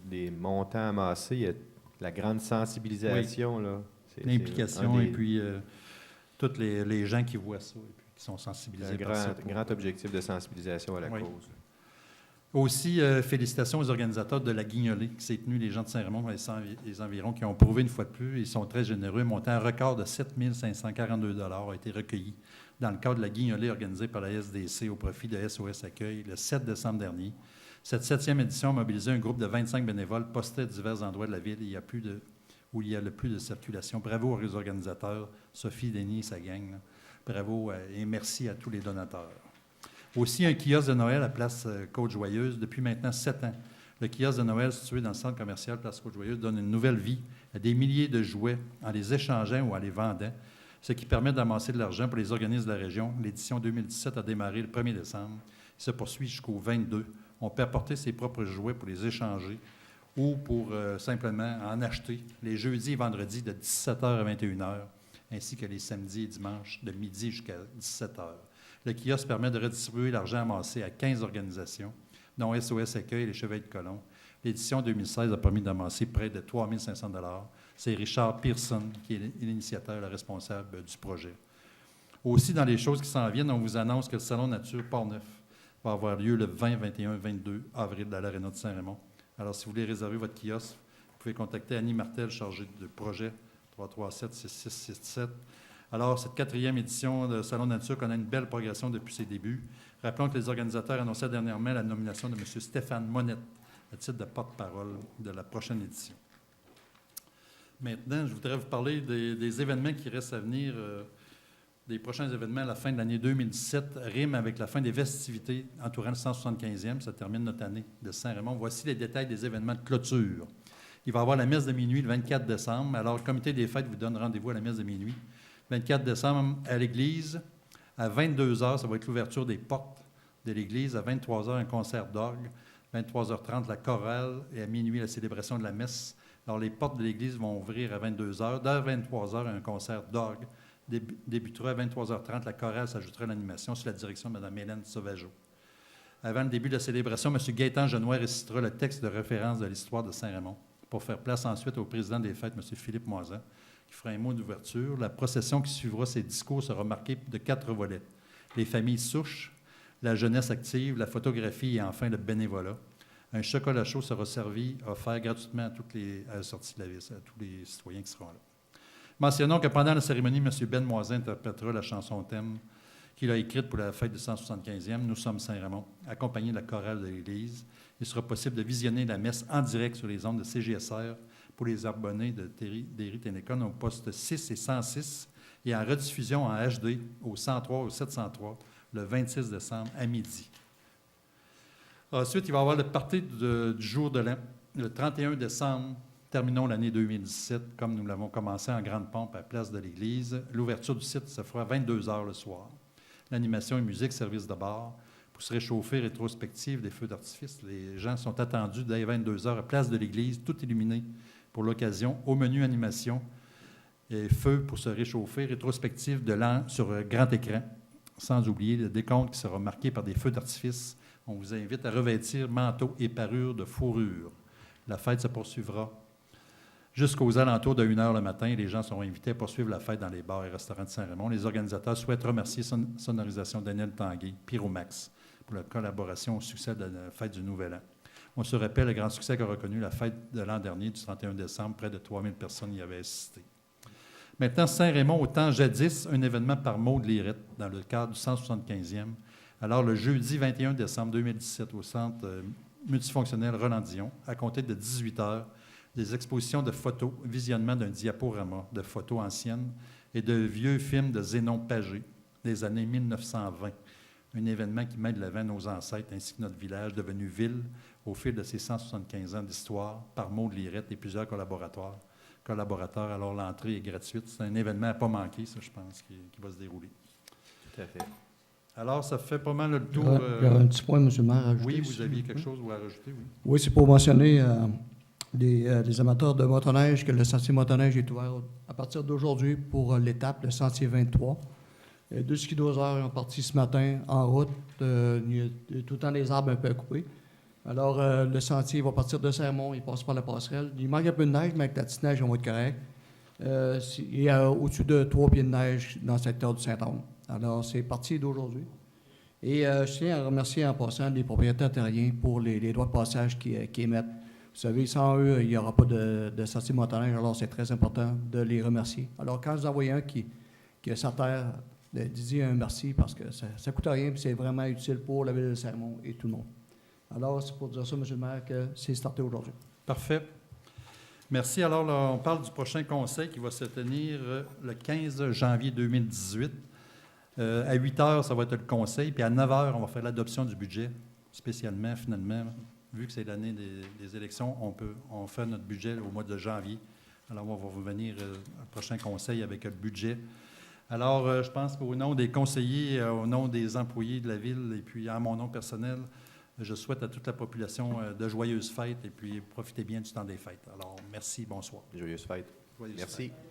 Speaker 2: des montants amassés, il y a la grande sensibilisation.
Speaker 1: Oui.
Speaker 2: Là.
Speaker 1: L'implication et puis tous les gens qui voient ça et puis qui sont sensibilisés par ça.
Speaker 2: Un grand objectif de sensibilisation à la cause.
Speaker 1: Aussi, félicitations aux organisateurs de la Guignolée qui s'est tenue, les gens de Saint-Raymond et les environs, qui ont prouvé une fois de plus. Ils sont très généreux. Un montant record de 7 542 $ a été recueilli dans le cadre de la Guignolée organisée par la SDC au profit de SOS Accueil le 7 décembre dernier. Cette 7e édition a mobilisé un groupe de 25 bénévoles postés à divers endroits de la ville où il y a le plus de circulation. Bravo aux organisateurs, Sophie, Denis et sa gang. Là. Bravo et merci à tous les donateurs. Aussi, un kiosque de Noël à Place Côte-Joyeuse depuis maintenant 7 ans. Le kiosque de Noël situé dans le centre commercial Place Côte-Joyeuse donne une nouvelle vie à des milliers de jouets en les échangeant ou en les vendant, ce qui permet d'amasser de l'argent pour les organismes de la région. L'édition 2017 a démarré le 1er décembre. Il se poursuit jusqu'au 22. On peut apporter ses propres jouets pour les échanger ou pour simplement en acheter les jeudis et vendredis de 17h à 21h, ainsi que les samedis et dimanches de midi jusqu'à 17h. Le kiosque permet de redistribuer l'argent amassé à 15 organisations, dont SOS Accueil et les Chevaliers de Colomb. L'édition 2016 a permis d'amasser près de 3 500 $. C'est Richard Pearson qui est l'initiateur, le responsable du projet. Aussi, dans les choses qui s'en viennent, on vous annonce que le Salon Nature Port-Neuf va avoir lieu le 20, 21, 22 avril à l'Aréna de Saint-Raymond. Alors, si vous voulez réserver votre kiosque, vous pouvez contacter Annie Martel, chargée de projet, 337-6667. Alors, cette 4e édition de Salon de Nature connaît une belle progression depuis ses débuts. Rappelons que les organisateurs annonçaient dernièrement la nomination de M. Stéphane Monette à titre de porte-parole de la prochaine édition. Maintenant, je voudrais vous parler des événements qui restent à venir, des prochains événements à la fin de l'année 2017, rime avec la fin des festivités entourant le 175e. Ça termine notre année de Saint-Raymond. Voici les détails des événements de clôture. Il va y avoir la messe de minuit le 24 décembre. Alors, le comité des fêtes vous donne rendez-vous à la messe de minuit. 24 décembre, à l'église, à 22h, ça va être l'ouverture des portes de l'église. À 23h, un concert d'orgue. 23h30, la chorale. Et à minuit, la célébration de la messe. Alors, les portes de l'église vont ouvrir à 22h. Dès 23h, un concert d'orgue débutera. À 23h30, la chorale s'ajoutera à l'animation sous la direction de Mme Hélène Sauvageau. Avant le début de la célébration, M. Gaétan Genois récitera le texte de référence de l'histoire de Saint-Raymond pour faire place ensuite au président des fêtes, M. Philippe Moisan, qui fera un mot d'ouverture. La procession qui suivra ces discours sera marquée de 4 volets. Les familles souches, la jeunesse active, la photographie et enfin le bénévolat. Un chocolat chaud sera servi, offert gratuitement à toutes les sorties de la ville, à tous les citoyens qui seront là. Mentionnons que pendant la cérémonie, M. Ben Moisin interprétera la chanson thème qu'il a écrite pour la fête du 175e, Nous sommes Saint-Raymond, accompagné de la chorale de l'Église. Il sera possible de visionner la messe en direct sur les ondes de CGSR pour les abonnés de Derry-Télécom au poste 6 et 106 et en rediffusion en HD au 103 et au 703 le 26 décembre à midi. Ensuite, il va y avoir le party du jour de l'an, le 31 décembre. Terminons l'année 2017, comme nous l'avons commencé en grande pompe à la place de l'Église. L'ouverture du site se fera à 22 h le soir. L'animation et musique, service de bar. Pour se réchauffer, rétrospective des feux d'artifice. Les gens sont attendus dès 22 h à place de l'Église, tout illuminé pour l'occasion. Au menu animation et feux pour se réchauffer, rétrospective de l'an sur grand écran. Sans oublier le décompte qui sera marqué par des feux d'artifice. On vous invite à revêtir manteaux et parures de fourrure. La fête se poursuivra jusqu'aux alentours de 1 h le matin. Les gens seront invités à poursuivre la fête dans les bars et restaurants de Saint-Raymond. Les organisateurs souhaitent remercier Sonorisation Daniel Tanguay, Pyromax, pour la collaboration au succès de la fête du Nouvel An. On se rappelle le grand succès qu'a reconnu la fête de l'an dernier, du 31 décembre. Près de 3000 personnes y avaient assisté. Maintenant, Saint-Raymond, au temps jadis, un événement par Maude Lirette, dans le cadre du 175e. Alors, le jeudi 21 décembre 2017, au centre multifonctionnel Roland-Dion, à compter de 18 h, des expositions de photos, visionnement d'un diaporama de photos anciennes et de vieux films de Zénon Pagé des années 1920. Un événement qui met de l'avant nos ancêtres ainsi que notre village devenu ville au fil de ses 175 ans d'histoire par Maude Lirette et plusieurs collaborateurs. Alors, l'entrée est gratuite. C'est un événement à ne pas manquer, ça, je pense, qui va se dérouler.
Speaker 2: Tout à fait.
Speaker 1: Alors, ça fait pas mal le tour.
Speaker 4: Il y a un petit point, M. le maire, à ajouter.
Speaker 1: Oui, vous aviez quelque chose à rajouter, oui.
Speaker 4: Oui, c'est pour mentionner les amateurs de motoneige que le sentier motoneige est ouvert à partir d'aujourd'hui pour l'étape, le sentier 23. 2 skidoseurs ont parti ce matin en route. Il y a tout le temps des arbres un peu à couper. Alors, le sentier va partir de Saint-Raymond, il passe par la passerelle. Il manque un peu de neige, mais avec la petite neige, on va être correct. Il y a au-dessus de 3 pieds de neige dans le secteur du Saint-Anne. Alors, c'est parti d'aujourd'hui. Et je tiens à remercier en passant les propriétaires terriens pour les droits de passage qu'ils émettent. Vous savez, sans eux, il n'y aura pas de sentier motoneige, alors c'est très important de les remercier. Alors, quand vous en voyez un qui a sa terre, disez un merci parce que ça ne coûte rien et c'est vraiment utile pour la ville de Saint-Raymond et tout le monde. Alors, c'est pour dire ça, M. le maire, que c'est starté aujourd'hui.
Speaker 1: Parfait. Merci. Alors, là, on parle du prochain conseil qui va se tenir le 15 janvier 2018. À 8 h, ça va être le conseil, puis à 9 h, on va faire l'adoption du budget, spécialement, finalement. Vu que c'est l'année des élections, on fait notre budget au mois de janvier. Alors, on va revenir au prochain conseil avec le budget. Alors, je pense qu'au nom des conseillers, au nom des employés de la ville, et puis en mon nom personnel, je souhaite à toute la population de joyeuses fêtes et puis profitez bien du temps des fêtes. Alors, merci, bonsoir.
Speaker 2: Joyeuses fêtes.
Speaker 1: Joyeuses
Speaker 2: merci.
Speaker 1: Fêtes.